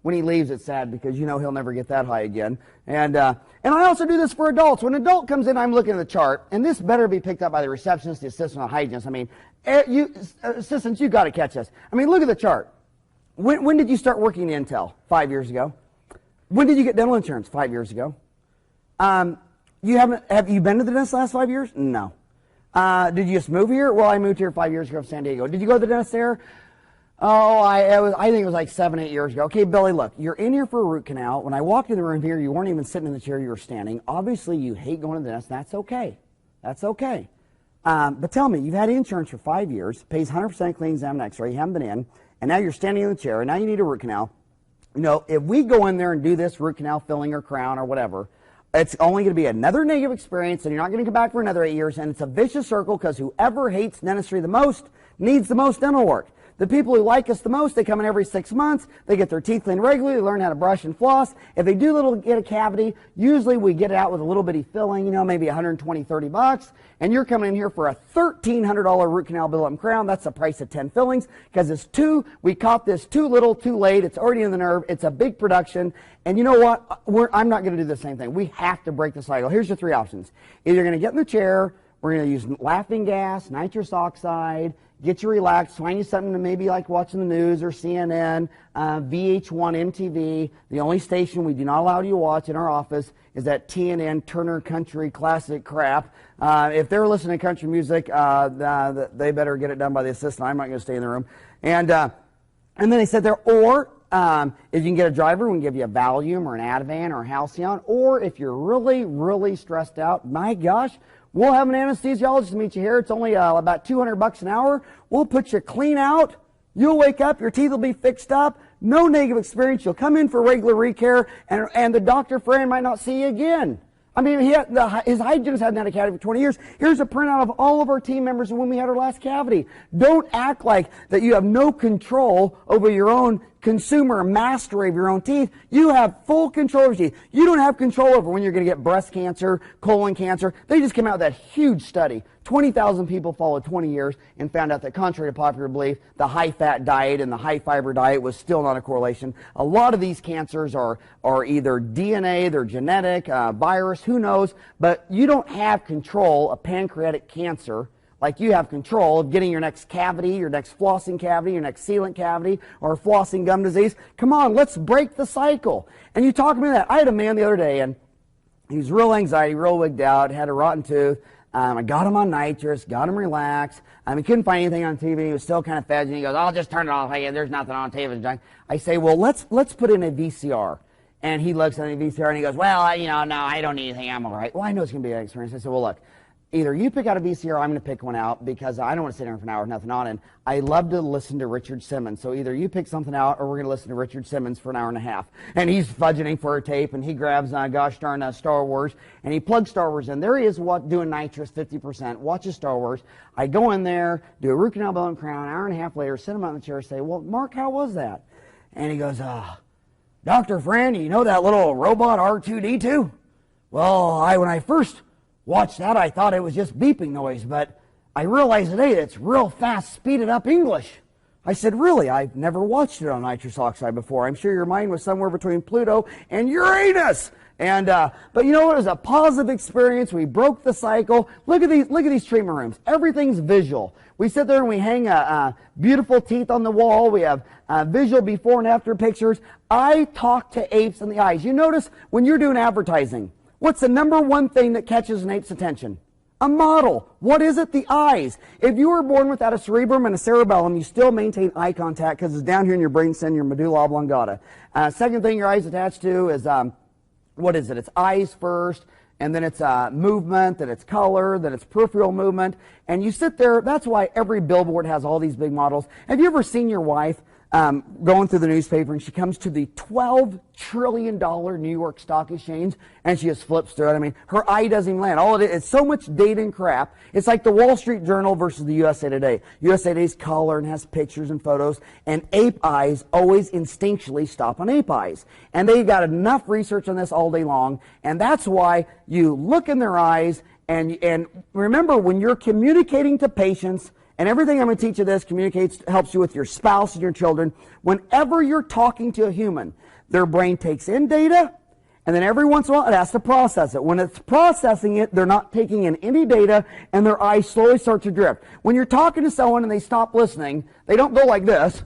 when he leaves, it's sad because you know he'll never get that high again. And I also do this for adults. When an adult comes in, I'm looking at the chart, and this better be picked up by the receptionist, the assistant, or hygienist. I mean, assistants, you got to catch this. I mean, look at the chart. When did you start working in Intel? 5 years ago. When did you get dental insurance? 5 years ago. Have you been to the dentist the last 5 years? No. Did you just move here? Well, I moved here 5 years ago from San Diego. Did you go to the dentist there? Oh, I think it was like 7, 8 years ago. Okay, Billy, look, you're in here for a root canal. When I walked in the room here, you weren't even sitting in the chair, you were standing. Obviously, you hate going to the dentist. That's okay. That's okay. But tell me, you've had insurance for 5 years, pays 100% clean exam and x-ray, you haven't been in, and now you're standing in the chair, and now you need a root canal. You know, if we go in there and do this root canal filling or crown or whatever, it's only going to be another negative experience, and you're not going to come back for another 8 years, and it's a vicious circle because whoever hates dentistry the most needs the most dental work. The people who like us the most, they come in every 6 months, they get their teeth cleaned regularly, they learn how to brush and floss. If they do get a cavity, usually we get it out with a little bitty filling, you know, maybe $120, $30, and you're coming in here for a $1,300 root canal build-up and crown. That's the price of 10 fillings, because it's we caught this too little, too late, it's already in the nerve, it's a big production, and you know what, I'm not going to do the same thing. We have to break the cycle. Here's your 3 options. Either you're going to get in the chair, we're going to use laughing gas, nitrous oxide, get you relaxed, find you something to maybe like watching the news or CNN, VH1, MTV. The only station we do not allow you to watch in our office is that TNN Turner Country Classic crap. If they're listening to country music, they better get it done by the assistant. I'm not going to stay in the room. And then they said there, or if you can get a driver, we can give you a Valium or an Ativan or a Halcyon. Or if you're really, really stressed out, my gosh, we'll have an anesthesiologist meet you here. It's only about $200 an hour. We'll put you clean out. You'll wake up. Your teeth will be fixed up. No negative experience. You'll come in for regular recare, and the doctor, Farran, might not see you again. I mean, his hygienist hadn't had a cavity for 20 years. Here's a printout of all of our team members when we had our last cavity. Don't act like that you have no control over your own consumer mastery of your own teeth. You have full control over your teeth. You don't have control over when you're going to get breast cancer, colon cancer. They just came out with that huge study. 20,000 people followed 20 years and found out that contrary to popular belief, the high-fat diet and the high-fiber diet was still not a correlation. A lot of these cancers are either DNA, they're genetic, virus, who knows, but you don't have control of pancreatic cancer like you have control of getting your next cavity, your next flossing cavity, your next sealant cavity, or flossing gum disease. Come on, let's break the cycle. And you talk to me that. I had a man the other day, and he was real anxiety, real wigged out, had a rotten tooth. I got him on nitrous, got him relaxed. He couldn't find anything on TV. He was still kind of fedging. He goes, I'll just turn it off. Hey, there's nothing on TV. I say, well, let's put in a VCR. And he looks at the VCR and he goes, well, no, I don't need anything. I'm all right. Well, I know it's going to be an experience. I said, well, look, either you pick out a VCR or I'm going to pick one out because I don't want to sit there for an hour with nothing on. And I love to listen to Richard Simmons. So either you pick something out or we're going to listen to Richard Simmons for an hour and a half. And he's fudgeting for a tape and he grabs, gosh darn, Star Wars. And he plugs Star Wars in. There he is doing nitrous 50%, watches Star Wars. I go in there, do a root canal, bone and crown, an hour and a half later, sit him on the chair and say, well, Mark, how was that? And he goes, Dr. Farran, you know that little robot R2-D2? Well, when I first watched that, I thought it was just beeping noise, but I realized today that it's real fast, speeded up English. I said, really? I've never watched it on nitrous oxide before. I'm sure your mind was somewhere between Pluto and Uranus. But you know what? It was a positive experience. We broke the cycle. Look at these treatment rooms. Everything's visual. We sit there and we hang beautiful teeth on the wall. We have visual before and after pictures. I talk to apes in the eyes. You notice when you're doing advertising, what's the number one thing that catches an ape's attention? A model. What is it? The eyes. If you were born without a cerebrum and a cerebellum, you still maintain eye contact because it's down here in your brainstem, your medulla oblongata. Second thing your eyes attached to is, what is it? It's eyes first, and then it's movement, then it's color, then it's peripheral movement. And you sit there. That's why every billboard has all these big models. Have you ever seen your wife going through the newspaper and she comes to the $12 trillion New York Stock Exchange and she just flips through it? I mean, her eye doesn't even land. All it is, it's so much data and crap. It's like the Wall Street Journal versus the USA Today. USA Today's color and has pictures and photos, and ape eyes always instinctually stop on ape eyes. And they've got enough research on this all day long, and that's why you look in their eyes and remember, when you're communicating to patients, and everything I'm going to teach you this helps you with your spouse and your children. Whenever you're talking to a human, their brain takes in data, and then every once in a while it has to process it. When it's processing it, they're not taking in any data, and their eyes slowly start to drift. When you're talking to someone and they stop listening, they don't go like this.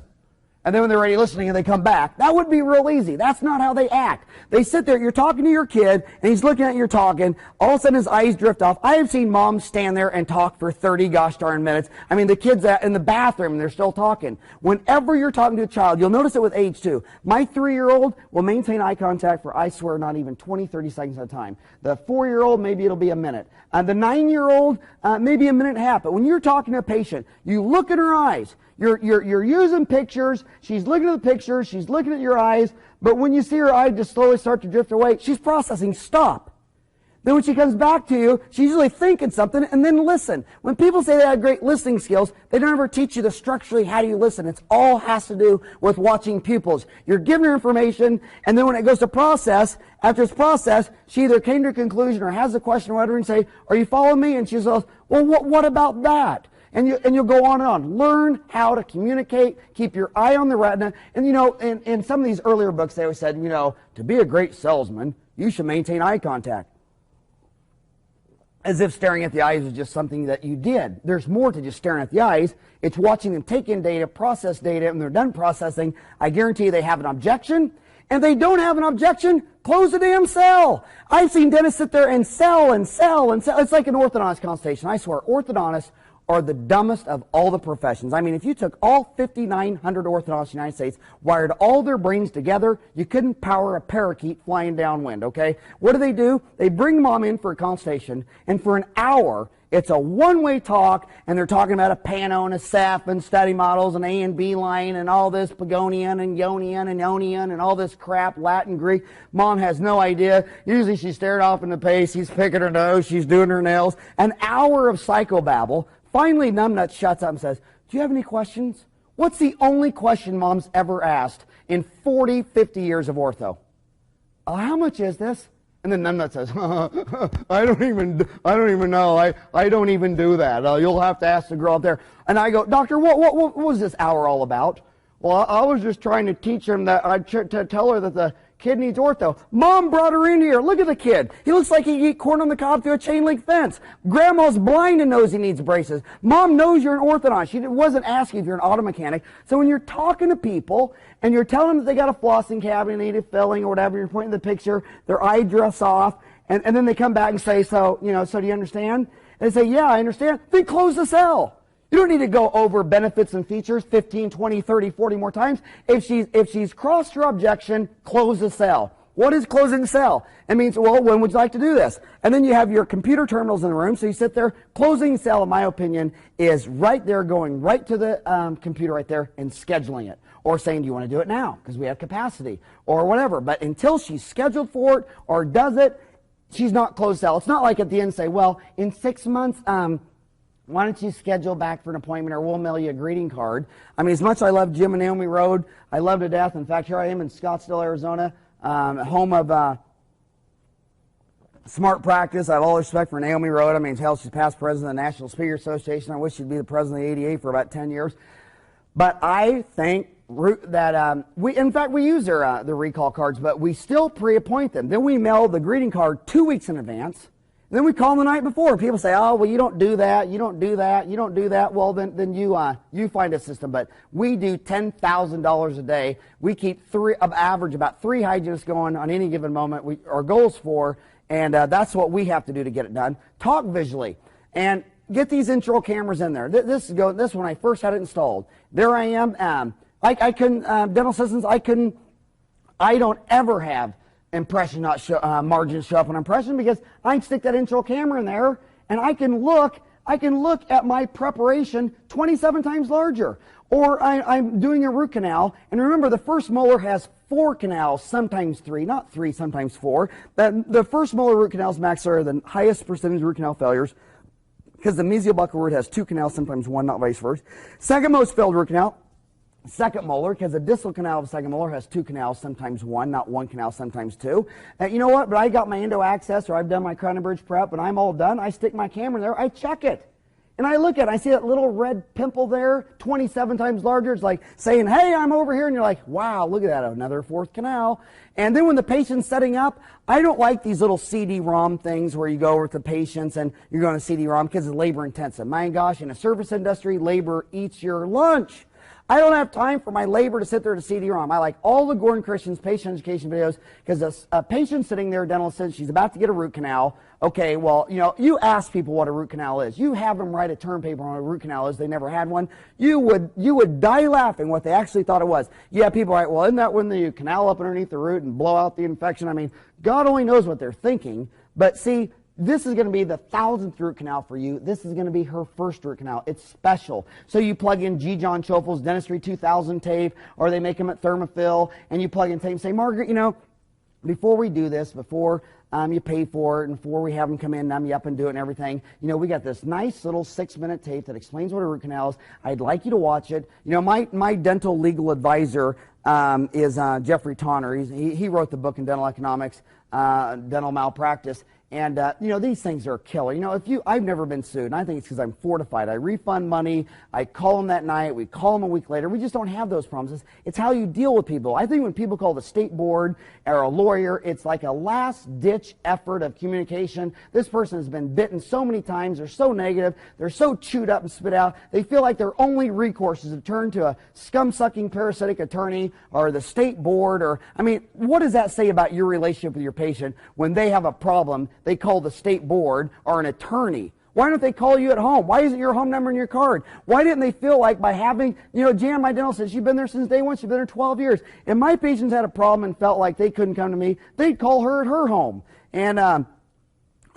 And then when they're ready listening and they come back, that would be real easy. That's not how they act. They sit there, you're talking to your kid, and he's looking at you talking, all of a sudden his eyes drift off. I have seen moms stand there and talk for 30 gosh darn minutes. I mean, the kid's in the bathroom and they're still talking. Whenever you're talking to a child, you'll notice it with age too. My 3-year-old will maintain eye contact for, I swear, not even 20, 30 seconds at a time. The 4-year-old, maybe it'll be a minute. The 9-year-old, maybe a minute and a half. But when you're talking to a patient, you look in her eyes. You're using pictures. She's looking at the pictures. She's looking at your eyes. But when you see her eye just slowly start to drift away, she's processing. Stop. Then when she comes back to you, she's usually thinking something, and then listen. When people say they have great listening skills, they don't ever teach you the structurally how do you listen. It's all has to do with watching pupils. You're giving her information, and then when it goes to process, after it's processed, she either came to a conclusion or has a question or whatever, and say, are you following me? And she says, well, what about that? And you'll go on and on. Learn how to communicate. Keep your eye on the retina. And, in some of these earlier books, they always said, to be a great salesman, you should maintain eye contact. As if staring at the eyes was just something that you did. There's more to just staring at the eyes. It's watching them take in data, process data, and they're done processing. I guarantee you they have an objection. And they don't have an objection, close the damn cell. I've seen dentists sit there and sell and sell and sell. It's like an orthodontist consultation. I swear, orthodontists are the dumbest of all the professions. I mean, if you took all 5,900 orthodontists in the United States, wired all their brains together, you couldn't power a parakeet flying downwind, okay? What do? They bring mom in for a consultation, and for an hour, it's a one-way talk, and they're talking about a Pano and a Ceph and study models and A and B line and all this Pagonian and Ionian and Ionian and all this crap, Latin, Greek. Mom has no idea. Usually she's staring off into space. She's picking her nose. She's doing her nails. An hour of psychobabble. Finally, Numbnuts shuts up and says, do you have any questions? What's the only question Mom's ever asked in 40, 50 years of ortho? How much is this? And then Numbnuts says, I don't even know. I don't even do that. You'll have to ask the girl up there. And I go, Doctor, what was this hour all about? Well, I was just trying to teach him that, to tell her that the Kid needs ortho. Mom brought her in here. Look at the kid. He looks like he can eat corn on the cob through a chain link fence. Grandma's blind and knows he needs braces. Mom knows you're an orthodontist. She wasn't asking if you're an auto mechanic. So when you're talking to people and you're telling them that they got a flossing cavity, they need a filling or whatever, you're pointing the picture, their eye dress off, and then they come back and say, so do you understand? And they say, yeah, I understand. Then close the cell. You don't need to go over benefits and features 15, 20, 30, 40 more times. If she's crossed her objection, close the cell. What is closing the cell? It means, well, when would you like to do this? And then you have your computer terminals in the room, so you sit there. Closing the cell, in my opinion, is right there, going right to the computer right there and scheduling it. Or saying, do you want to do it now? Because we have capacity. Or whatever. But until she's scheduled for it or does it, she's not closed cell. It's not like at the end say, well, in 6 months, why don't you schedule back for an appointment or we'll mail you a greeting card. I mean, as much as I love Jim and Naomi Road, I love to death. In fact, here I am in Scottsdale, Arizona, home of Smart Practice. I have all respect for Naomi Road. I mean, hell, she's past president of the National Speaker Association. I wish she'd be the president of the ADA for about 10 years. But I think that we use their recall cards, but we still pre-appoint them. Then we mail the greeting card 2 weeks in advance. Then we call them the night before. People say, oh, well, you don't do that, you don't do that, you don't do that. Well, then you find a system. But we do $10,000 a day. We keep average about 3 hygienists going on any given moment. Our goal's 4, and that's what we have to do to get it done. Talk visually. And get these intro cameras in there. This when I first had it installed. There I am. I couldn't, dental assistants, I don't ever have impression margins show up on impression because I can stick that intro camera in there and I can look at my preparation 27 times larger. Or I'm doing a root canal, and remember the first molar has 4 canals, sometimes 3, not 3, sometimes 4. The first molar root canals, max, are the highest percentage root canal failures because the mesiobuccal root has 2 canals, sometimes 1, not vice versa. Second most failed root canal, second molar, because the distal canal of the second molar has 2 canals, sometimes 1, not 1 canal, sometimes 2. You know what? But I got my endo access, or I've done my crown and bridge prep, and I'm all done. I stick my camera in there, I check it. And I look at it, I see that little red pimple there, 27 times larger. It's like saying, hey, I'm over here. And you're like, wow, look at that, another 4th canal. And then when the patient's setting up, I don't like these little CD-ROM things where you go with the patients and you're going to CD-ROM because it's labor intensive. My gosh, in the service industry, labor eats your lunch. I don't have time for my labor to sit there to CD-ROM. I like all the Gordon Christian's patient education videos because a patient sitting there, dental assistant, she's about to get a root canal. Okay, well, you ask people what a root canal is. You have them write a term paper on what a root canal is. They never had one. You would die laughing what they actually thought it was. Yeah, people are like, well, isn't that when you canal up underneath the root and blow out the infection? I mean, God only knows what they're thinking. But see, this is going to be the 1,000th root canal for you. This is going to be her first root canal. It's special. So you plug in G. John Schofel's Dentistry 2000 tape, or they make them at Thermophil, and you plug in tape and say, Margaret, before we do this, before you pay for it, and before we have them come in, numb you up and do it and everything, we got this nice little 6-minute tape that explains what a root canal is. I'd like you to watch it. My dental legal advisor is Jeffrey Tonner. He wrote the book in dental economics, dental malpractice. And, these things are a killer. I've never been sued, and I think it's because I'm fortified. I refund money. I call them that night. We call them a week later. We just don't have those problems. It's how you deal with people. I think when people call the state board or a lawyer, it's like a last-ditch effort of communication. This person has been bitten so many times. They're so negative. They're so chewed up and spit out. They feel like their only recourse is to turn to a scum-sucking parasitic attorney or the state board. What does that say about your relationship with your patient when they have a problem? They call the state board or an attorney. Why don't they call you at home? Why isn't your home number in your card? Why didn't they feel like by having, Jan, my dental says she's been there since day 1, she's been there 12 years. If my patients had a problem and felt like they couldn't come to me, they'd call her at her home. And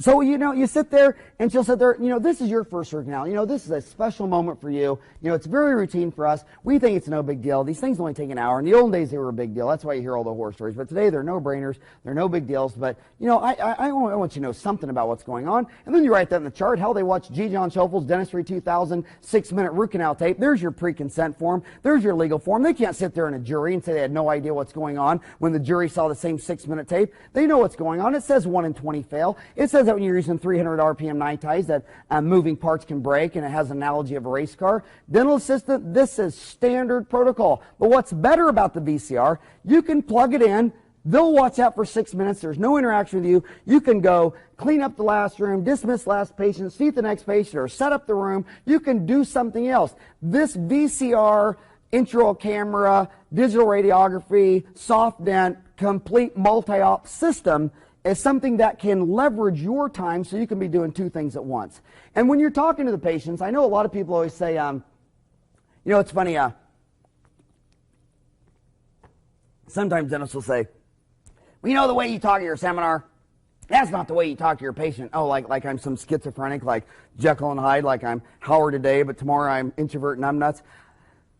so, you sit there and she'll sit there, this is your first root canal. This is a special moment for you. It's very routine for us. We think it's no big deal. These things only take an hour. In the old days, they were a big deal. That's why you hear all the horror stories. But today, they're no-brainers. They're no big deals. But, I want you to know something about what's going on. And then you write that in the chart. Hell, they watch G. John Schofel's Dentistry 2000 6-minute root canal tape. There's your pre-consent form. There's your legal form. They can't sit there in a jury and say they had no idea what's going on when the jury saw the same 6-minute tape. They know what's going on. It says 1 in 20 fail. It says that when you're using 300 RPM night ties that moving parts can break, and it has an analogy of a race car. Dental assistant, this is standard protocol. But what's better about the VCR, you can plug it in They'll watch out for 6 minutes. There's no interaction with you. You can go clean up the last room, dismiss last patient, seat the next patient, or set up the room. You can do something else. This VCR, intraoral camera, digital radiography, soft dent, complete multi-op system is something that can leverage your time so you can be doing two things at once. And when you're talking to the patients, I know a lot of people always say, you know, it's funny, sometimes dentists will say, well, you know, the way you talk at your seminar, that's not the way you talk to your patient. Oh, like I'm some schizophrenic, like Jekyll and Hyde, like I'm Howard today, but tomorrow I'm introvert and I'm nuts.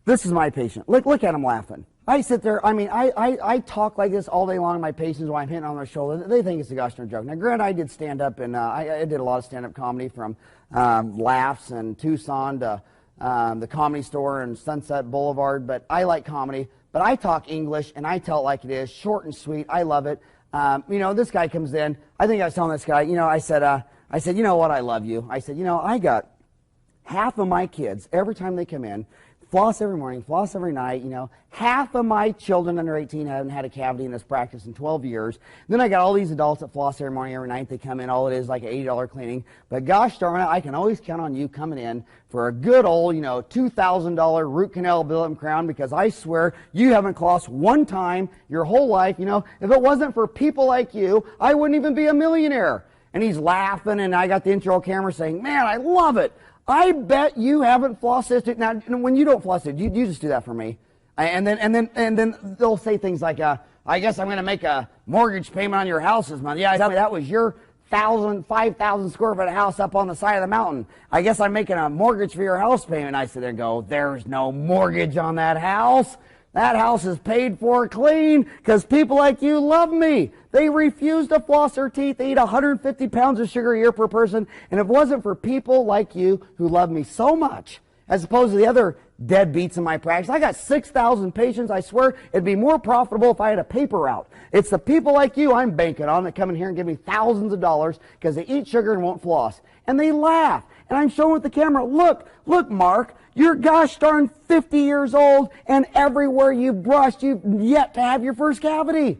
This is my patient. Look at him laughing. I sit there, I mean, I talk like this all day long to my patients while I'm hitting on their shoulder. They think it's a gosh darn joke. Now, granted, I did stand-up, and I did a lot of stand-up comedy from Laughs and Tucson to the Comedy Store and Sunset Boulevard, but I like comedy. But I talk English, and I tell it like it is, short and sweet. I love it. You know, this guy comes in. I think I was telling this guy, you know, I said, you know what, I love you. I said, you know, I got half of my kids, every time they come in, floss every morning, floss every night, you know. Half of my children under 18 haven't had a cavity in this practice in 12 years. Then I got all these adults that floss every morning, every night. They come in, all it is like an $80 cleaning. But gosh darn it, I can always count on you coming in for a good old, you know, $2,000 root canal billet and crown, because I swear you haven't flossed one time your whole life. You know, if it wasn't for people like you, I wouldn't even be a millionaire. And he's laughing, and I got the intro camera saying, man, I love it. I bet you haven't flossed this. Now, when you don't floss it, you just do that for me. And then they'll say things like, I guess I'm going to make a mortgage payment on your house this month. Yeah, that was your 5,000 square foot house up on the side of the mountain. I guess I'm making a mortgage for your house payment. I sit there and go, there's no mortgage on that house. That house is paid for clean because people like you love me. They refuse to floss their teeth. They eat 150 pounds of sugar a year per person. And if it wasn't for people like you who love me so much, as opposed to the other deadbeats in my practice, I got 6,000 patients. I swear it'd be more profitable if I had a paper route. It's the people like you I'm banking on that come in here and give me thousands of dollars because they eat sugar and won't floss. And they laugh. And I'm showing with the camera, look, Mark, you're gosh darn 50 years old, and everywhere you've brushed, you've yet to have your first cavity.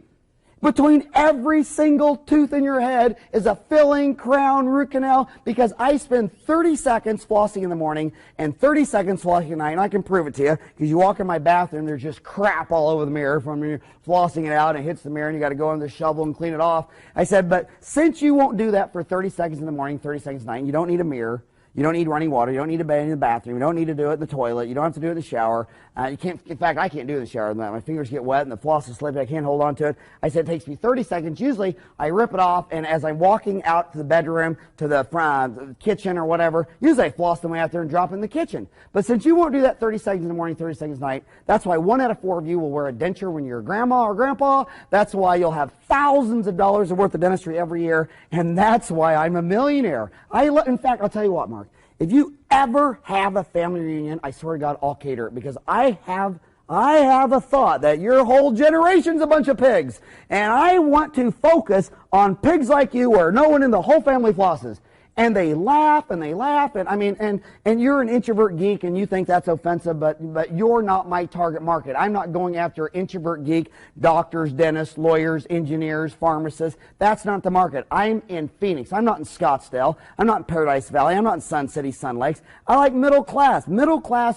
Between every single tooth in your head is a filling, crown, root canal, because I spend 30 seconds flossing in the morning and 30 seconds flossing at night, and I can prove it to you, because you walk in my bathroom, there's just crap all over the mirror from you flossing it out, and it hits the mirror, and you got to go in the shovel and clean it off. I said, but since you won't do that for 30 seconds in the morning, 30 seconds at night, and you don't need a mirror, you don't need running water. You don't need to bathe in the bathroom. You don't need to do it in the toilet. You don't have to do it in the shower. You can't. In fact, I can't do it in the shower. My fingers get wet and the floss is slippy. I can't hold on to it. I said it takes me 30 seconds. Usually, I rip it off, and as I'm walking out to the bedroom, to the kitchen or whatever, usually I floss the way out there and drop it in the kitchen. But since you won't do that 30 seconds in the morning, 30 seconds at night, that's why 1 out of 4 of you will wear a denture when you're grandma or grandpa. That's why you'll have thousands of dollars worth of dentistry every year, and that's why I'm a millionaire. In fact, I'll tell you what, Mark. If you ever have a family reunion, I swear to God, I'll cater it, because I have a thought that your whole generation's a bunch of pigs, and I want to focus on pigs like you, where no one in the whole family flosses. And they laugh, and I mean, and you're an introvert geek, and you think that's offensive, but you're not my target market. I'm not going after introvert geek doctors, dentists, lawyers, engineers, pharmacists. That's not the market. I'm in Phoenix. I'm not in Scottsdale. I'm not in Paradise Valley. I'm not in Sun City, Sun Lakes. I like middle class,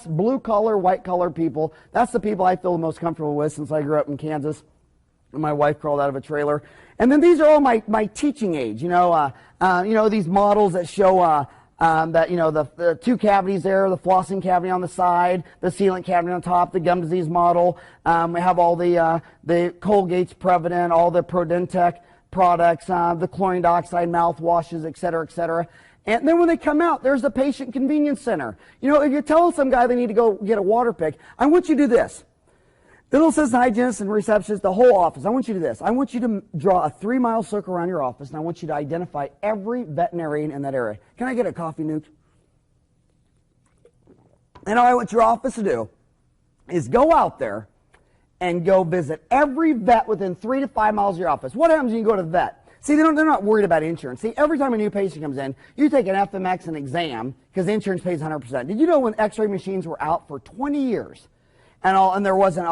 blue collar, white collar people. That's the people I feel the most comfortable with since I grew up in Kansas. My wife crawled out of a trailer. And then these are all my teaching aids, you know, these models that show that, you know, the two cavities there, the flossing cavity on the side, the sealant cavity on top, the gum disease model. We have all the Colgate's Prevident, all the Prodentec products, the chlorine dioxide mouthwashes, et cetera, et cetera. And then when they come out, there's the patient convenience center. You know, if you're telling some guy they need to go get a water pick, I want you to do this. The little assistant hygienist and receptionist, the whole office, I want you to do this. I want you to draw a 3-mile circle around your office, and I want you to identify every veterinarian in that area. Can I get a coffee, Nuke? And all I want your office to do is go out there and go visit every vet within 3 to 5 miles of your office. What happens when you go to the vet? See, they're not worried about insurance. See, every time a new patient comes in, you take an FMX and exam because insurance pays 100%. Did you know when x-ray machines were out for 20 years, and there wasn't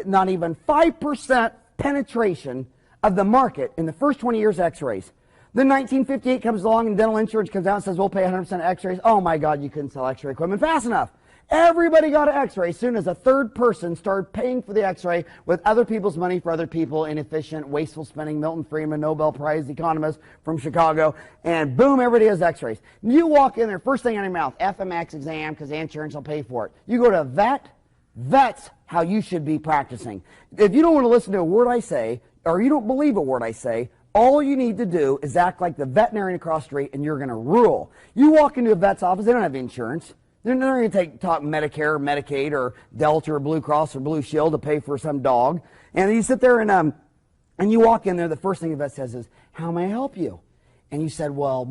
not even 5% penetration of the market in the first 20 years of x-rays. Then 1958 comes along and dental insurance comes out and says, we'll pay 100% x-rays. Oh my God, you couldn't sell x-ray equipment fast enough. Everybody got an x-ray as soon as a third person started paying for the x-ray with other people's money for other people, inefficient, wasteful spending, Milton Friedman, Nobel Prize economist from Chicago, and boom, everybody has x-rays. You walk in there, first thing on your mouth, FMX exam because the insurance will pay for it. You go to a vet, that's how you should be practicing. If you don't want to listen to a word I say, or you don't believe a word I say, all you need to do is act like the veterinarian across the street and you're going to rule. You walk into a vet's office, they don't have insurance. They're not going to talk Medicare or Medicaid or Delta or Blue Cross or Blue Shield to pay for some dog. And you sit there and you walk in there, the first thing the vet says is, how may I help you? And you said, well,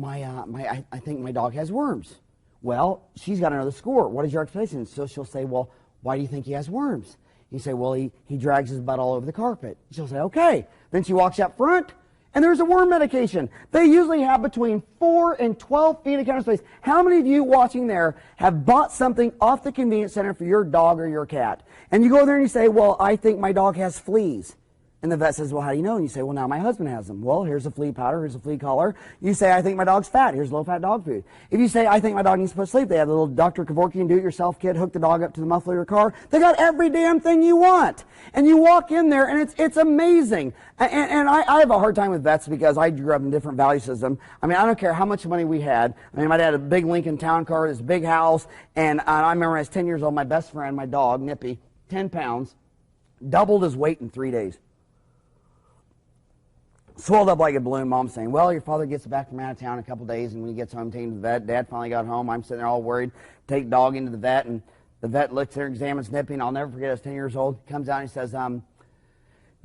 I think my dog has worms. Well, she's got to know the score. What is your expectation? So she'll say, well, why do you think he has worms? You say, well, he drags his butt all over the carpet. She'll say, okay. Then she walks up front, and there's a worm medication. They usually have between 4 and 12 feet of counter space. How many of you watching there have bought something off the convenience center for your dog or your cat? And you go there and you say, well, I think my dog has fleas. And the vet says, well, how do you know? And you say, well, now my husband has them. Well, here's a flea powder, here's a flea collar. You say, I think my dog's fat. Here's low-fat dog food. If you say, I think my dog needs to put to sleep, they have the little Dr. Kevorkian do-it-yourself kit, hook the dog up to the muffler of your car. They got every damn thing you want. And you walk in there, and it's amazing. And I have a hard time with vets because I grew up in a different value system. I mean, I don't care how much money we had. I mean, my dad had a big Lincoln Town Car, this big house, and I remember when I was 10 years old, my best friend, my dog, Nippy, 10 pounds, doubled his weight in 3 days. Swelled up like a balloon. Mom saying, well, your father gets back from out of town in a couple days, and when he gets home, take him to the vet. Dad finally got home. I'm sitting there all worried. Take dog into the vet, and the vet looks there, examines Nippy, and I'll never forget, I was 10 years old. He comes out and he says,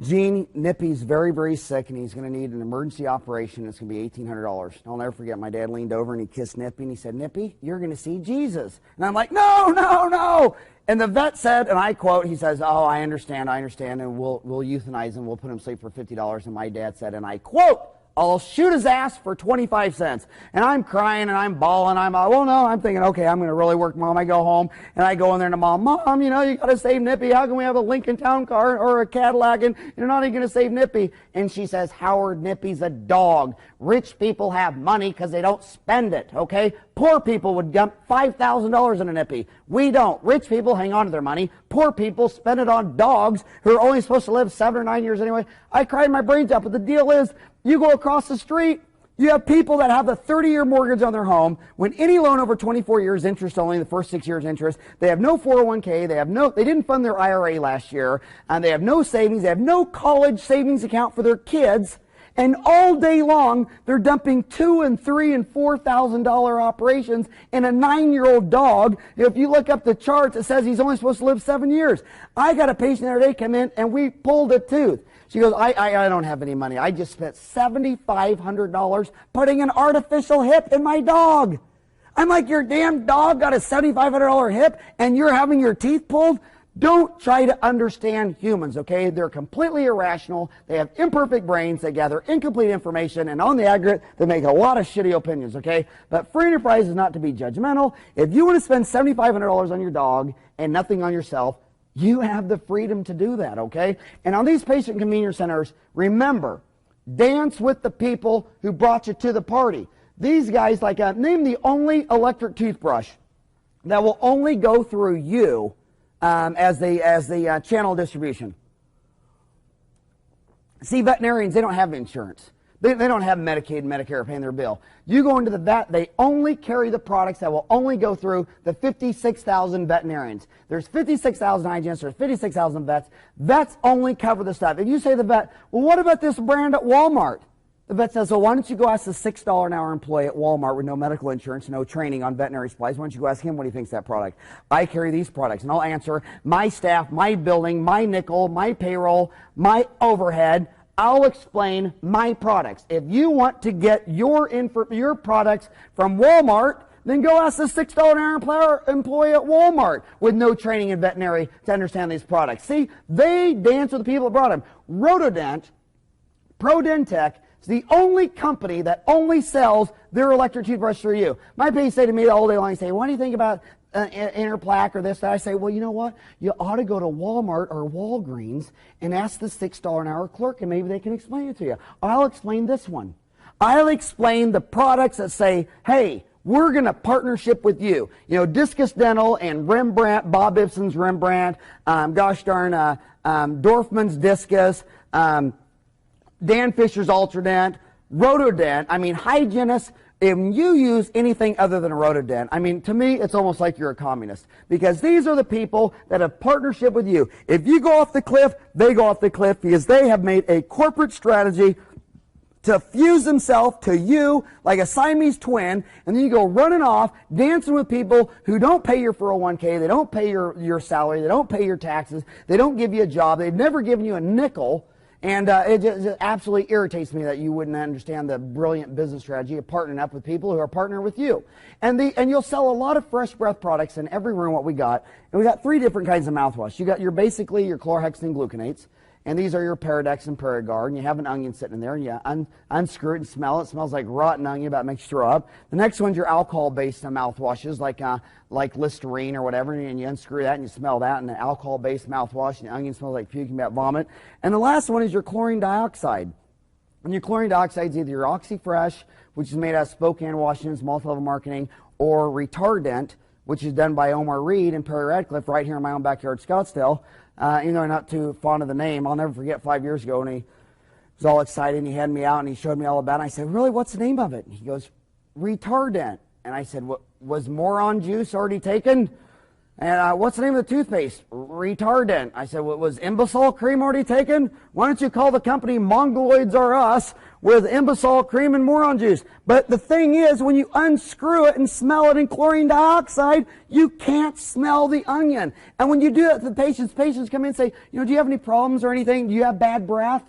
Gene, Nippy's very, very sick, and he's going to need an emergency operation. It's going to be $1,800. I'll never forget, my dad leaned over and he kissed Nippy, and he said, Nippy, you're going to see Jesus. And I'm like, no, no, no. And the vet said, and I quote, he says, oh, I understand, and we'll euthanize him, we'll put him to sleep for $50. And my dad said, and I quote, I'll shoot his ass for 25 cents. And I'm crying and I'm bawling. Well, no, I'm thinking, okay, I'm going to really work, Mom. I go home and I go in there to Mom, you know, you got to save Nippy. How can we have a Lincoln Town Car or a Cadillac and you're not even going to save Nippy? And she says, Howard, Nippy's a dog. Rich people have money because they don't spend it, okay? Poor people would dump $5,000 in a Nippy. We don't. Rich people hang on to their money. Poor people spend it on dogs who are only supposed to live 7 or 9 years anyway. I cried my brains out, but the deal is, you go across the street, you have people that have a 30-year mortgage on their home. When any loan over 24 years, interest only, the first 6 years interest, they have no 401k, they didn't fund their IRA last year, and they have no savings, they have no college savings account for their kids, and all day long, they're dumping $2,000 and $3,000 and $4,000 operations in a 9-year-old dog. If you look up the charts, it says he's only supposed to live 7 years. I got a patient the other day come in, and we pulled a tooth. She goes, I don't have any money. I just spent $7,500 putting an artificial hip in my dog. I'm like, your damn dog got a $7,500 hip, and you're having your teeth pulled? Don't try to understand humans, okay? They're completely irrational. They have imperfect brains. They gather incomplete information. And on the aggregate, they make a lot of shitty opinions, okay? But free enterprise is not to be judgmental. If you want to spend $7,500 on your dog and nothing on yourself, you have the freedom to do that, okay? And on these patient convenience centers, remember, dance with the people who brought you to the party. These guys, like, name the only electric toothbrush that will only go through you as the channel distribution. See, veterinarians, they don't have insurance. They don't have Medicaid and Medicare paying their bill. You go into the vet, they only carry the products that will only go through the 56,000 veterinarians. There's 56,000 hygienists, there's 56,000 vets. Vets only cover the stuff. If you say to the vet, well, what about this brand at Walmart? The vet says, well, why don't you go ask the $6 an hour employee at Walmart with no medical insurance, no training on veterinary supplies. Why don't you go ask him what he thinks of that product? I carry these products. And I'll answer my staff, my building, my nickel, my payroll, my overhead. I'll explain my products. If you want to get your products from Walmart, then go ask the $6 an hour employee at Walmart with no training in veterinary to understand these products. See, they dance with the people that brought them. Rotodent, ProDentech, is the only company that only sells their electric toothbrush through you. My patients say to me all day long, they say, what do you think about inner plaque or this, that. I say, well, you know what? You ought to go to Walmart or Walgreens and ask the $6 an hour clerk, and maybe they can explain it to you. I'll explain this one. I'll explain the products that say, hey, we're going to partnership with you. You know, Discus Dental and Rembrandt, Bob Ibsen's Rembrandt, Dorfman's Discus, Dan Fisher's Ultradent, Rotodent. I mean, hygienists, if you use anything other than a Rotodent, I mean, to me, it's almost like you're a communist. Because these are the people that have partnership with you. If you go off the cliff, they go off the cliff because they have made a corporate strategy to fuse himself to you like a Siamese twin, and then you go running off, dancing with people who don't pay your 401k, they don't pay your salary, they don't pay your taxes, they don't give you a job, they've never given you a nickel, and it just absolutely irritates me that you wouldn't understand the brilliant business strategy of partnering up with people who are partnering with you. And you'll sell a lot of fresh breath products in every room, what we got, and we got 3 different kinds of mouthwash. You got basically your chlorhexidine gluconates, and these are your Paradex and Paragard, and you have an onion sitting in there, and you unscrew it and smell it. It smells like rotten onion, about makes you throw up. The next one's your alcohol-based mouthwashes, like Listerine or whatever, and you unscrew that and you smell that, and the alcohol-based mouthwash, and the onion smells like puking about vomit. And the last one is your chlorine dioxide. And your chlorine dioxide is either your OxyFresh, which is made out of Spokane, Washington's multi-level marketing, or Retardent, which is done by Omar Reed and Perry Radcliffe right here in my own backyard, Scottsdale. Even though I'm not too fond of the name, I'll never forget 5 years ago, and he was all excited, and he had me out, and he showed me all about it. I said, really, what's the name of it? And he goes, Retardent. And I said, what, was moron juice already taken? And what's the name of the toothpaste? Retardent. I said, well, was imbecile cream already taken? Why don't you call the company Mongoloids Are Us with imbecile cream and moron juice? But the thing is, when you unscrew it and smell it in chlorine dioxide, you can't smell the onion. And when you do that to the patients come in and say, you know, do you have any problems or anything? Do you have bad breath?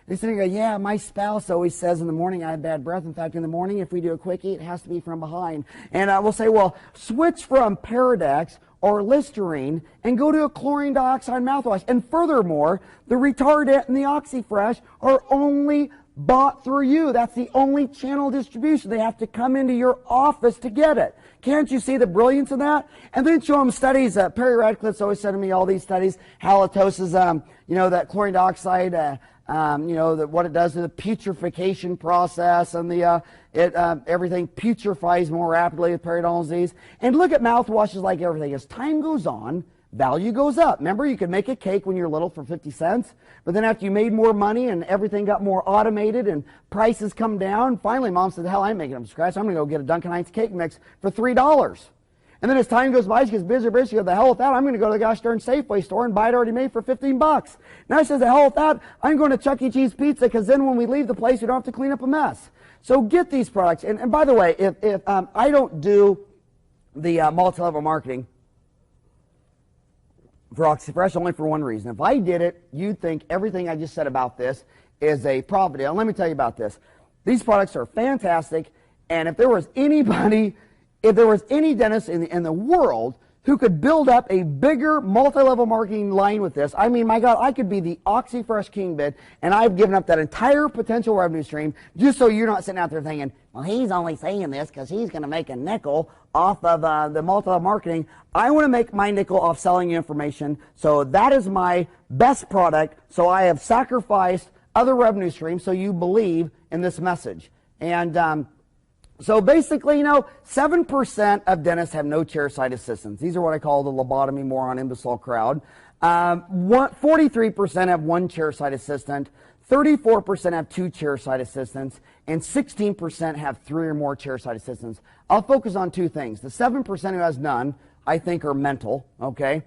They sit there and go, yeah, my spouse always says in the morning I have bad breath. In fact, in the morning, if we do a quickie, it has to be from behind. And we'll say, well, switch from Paradex or Listerine and go to a chlorine dioxide mouthwash. And furthermore, the Retardent and the OxyFresh are only bought through you. That's the only channel of distribution. They have to come into your office to get it. Can't you see the brilliance of that? And then show them studies. Perry Radcliffe's always sending me all these studies. Halitosis, that chlorine dioxide, what it does to the putrefaction process, and everything putrefies more rapidly with periodontal disease. And look at mouthwashes like everything. As time goes on, value goes up. Remember, you could make a cake when you were little for 50 cents, but then after you made more money and everything got more automated and prices come down, finally Mom said, hell, I ain't making them from scratch. I'm going to go get a Dunkin' Hines cake mix for $3. And then as time goes by, she gets busier, she goes, the hell with that. I'm going to go to the gosh darn Safeway store and buy it already made for 15 bucks. Now she says, the hell with that. I'm going to Chuck E. Cheese Pizza, because then when we leave the place, we don't have to clean up a mess. So get these products. And by the way, if I don't do the multi-level marketing for OxyFresh, only for one reason. If I did it, you'd think everything I just said about this is a profit deal. And let me tell you about this. These products are fantastic, and if there was any dentist in the world who could build up a bigger multi-level marketing line with this, I mean, my God, I could be the OxyFresh king bid, and I've given up that entire potential revenue stream just so you're not sitting out there thinking, well, he's only saying this because he's going to make a nickel off of the multi-level marketing. I want to make my nickel off selling you information, so that is my best product, so I have sacrificed other revenue streams so you believe in this message. And so basically, 7% of dentists have no chairside assistants. These are what I call the lobotomy moron imbecile crowd. 43% have one chairside assistant, 34% have two chairside assistants, and 16% have 3 or more chairside assistants. I'll focus on 2 things. The 7% who has none, I think, are mental, okay?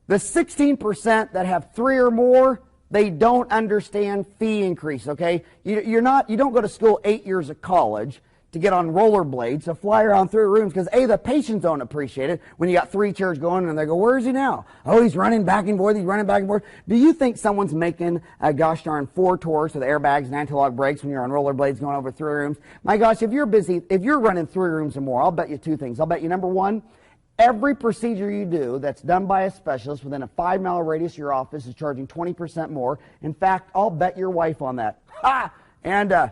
The 16% that have 3 or more, they don't understand fee increase, okay? You don't go to school 8 years of college to get on rollerblades, to fly around through rooms, because the patients don't appreciate it when you got 3 chairs going and they go, where is he now? Oh, he's running back and forth, Do you think someone's making a gosh darn 4 tours with airbags and anti-lock brakes when you're on rollerblades going over 3 rooms? My gosh, if you're busy, if you're running 3 rooms or more, I'll bet you 2 things. I'll bet you, number 1, every procedure you do that's done by a specialist within a 5-mile radius of your office is charging 20% more. In fact, I'll bet your wife on that. Ha! And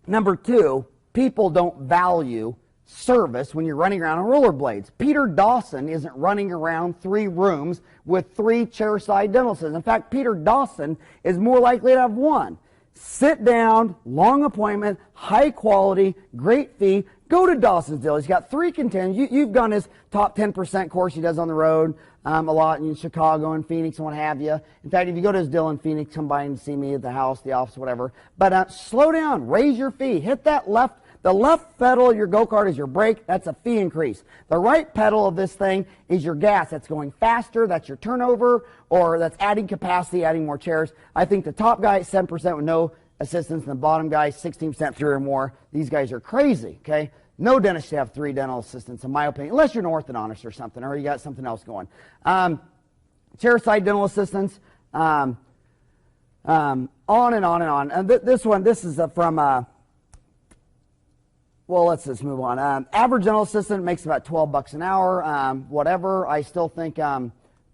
number 2, people don't value service when you're running around on rollerblades. Peter Dawson isn't running around 3 rooms with 3 chairside dental assistants. In fact, Peter Dawson is more likely to have 1. Sit down, long appointment, high quality, great fee. Go to Dawson's Deal. He's got 3 contenders. You've done his top 10% course he does on the road a lot in Chicago and Phoenix and what have you. In fact, if you go to his deal in Phoenix, come by and see me at the house, the office, whatever. But slow down, raise your fee, hit that left. The left pedal of your go-kart is your brake. That's a fee increase. The right pedal of this thing is your gas. That's going faster. That's your turnover, or that's adding capacity, adding more chairs. I think the top guy is 7% with no assistance, and the bottom guy is 16% 3 or more. These guys are crazy, okay? No dentist should have 3 dental assistants, in my opinion, unless you're an orthodontist or something, or you got something else going. Chairside dental assistants, on and on and on. And this is from... well, let's just move on. Average dental assistant makes about $12 an hour, whatever. I still think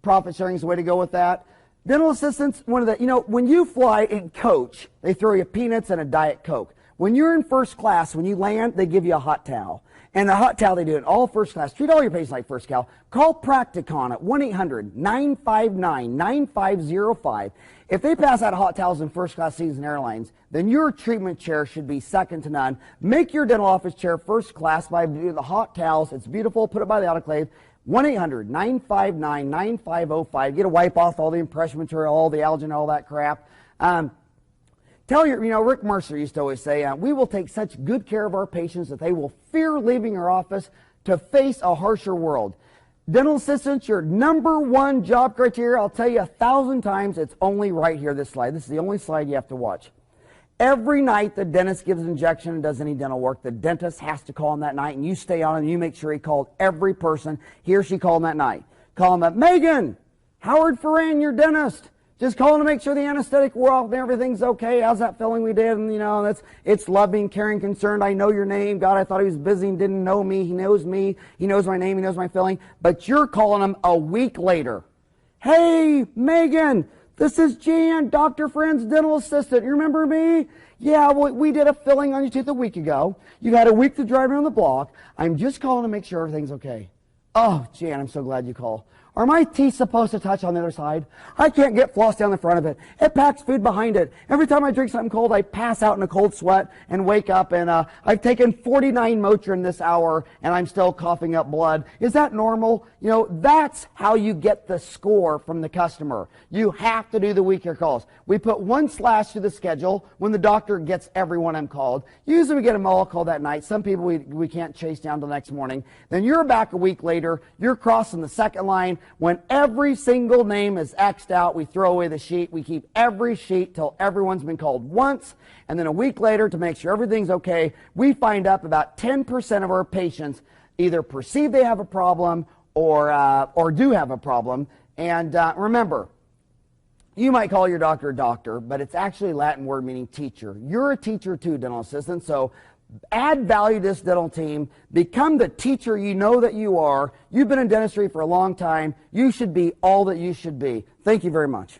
profit sharing is the way to go with that. Dental assistants, when you fly in coach, they throw you peanuts and a Diet Coke. When you're in first class, when you land, they give you a hot towel. And the hot towel, they do it all first class. Treat all your patients like first class. Call Practicon at 1-800-959-9505. If they pass out hot towels in first class seats and airlines, then your treatment chair should be second to none. Make your dental office chair first class by doing the hot towels. It's beautiful. Put it by the autoclave. 1-800-959-9505. Get a wipe off all the impression material, all the allergen, all that crap. Rick Mercer used to always say, we will take such good care of our patients that they will fear leaving our office to face a harsher world. Dental assistants, your #1 job criteria, I'll tell you 1,000 times, it's only right here, this slide. This is the only slide you have to watch. Every night the dentist gives an injection and does any dental work, the dentist has to call him that night, and you stay on and you make sure he called every person he or she called him that night. Call him up, Megan, Howard Farran, your dentist. Just calling to make sure the anesthetic wore off and everything's okay. How's that feeling we did? And, it's loving, caring, concerned. I know your name. God, I thought he was busy and didn't know me. He knows me. He knows my name. He knows my feeling. But you're calling him a week later. Hey, Megan, this is Jan, Dr. Friend's dental assistant. You remember me? Yeah, we did a filling on your tooth a week ago. You had a week to drive around the block. I'm just calling to make sure everything's okay. Oh, Jan, I'm so glad you called. Are my teeth supposed to touch on the other side? I can't get floss down the front of it. It packs food behind it. Every time I drink something cold, I pass out in a cold sweat and wake up, and I've taken 49 Motrin this hour, and I'm still coughing up blood. Is that normal? That's how you get the score from the customer. You have to do the weekly calls. We put 1 slash to the schedule when the doctor gets every one of them called. Usually we get them all called that night. Some people we can't chase down till the next morning. Then you're back a week later. You're crossing the second line. When every single name is X'd out, we throw away the sheet. We keep every sheet till everyone's been called once. And then a week later, to make sure everything's okay, we find up about 10% of our patients either perceive they have a problem or do have a problem. And remember, you might call your doctor a doctor, but it's actually a Latin word meaning teacher. You're a teacher too, dental assistant, so add value to this dental team. Become the teacher you know that you are. You've been in dentistry for a long time. You should be all that you should be. Thank you very much.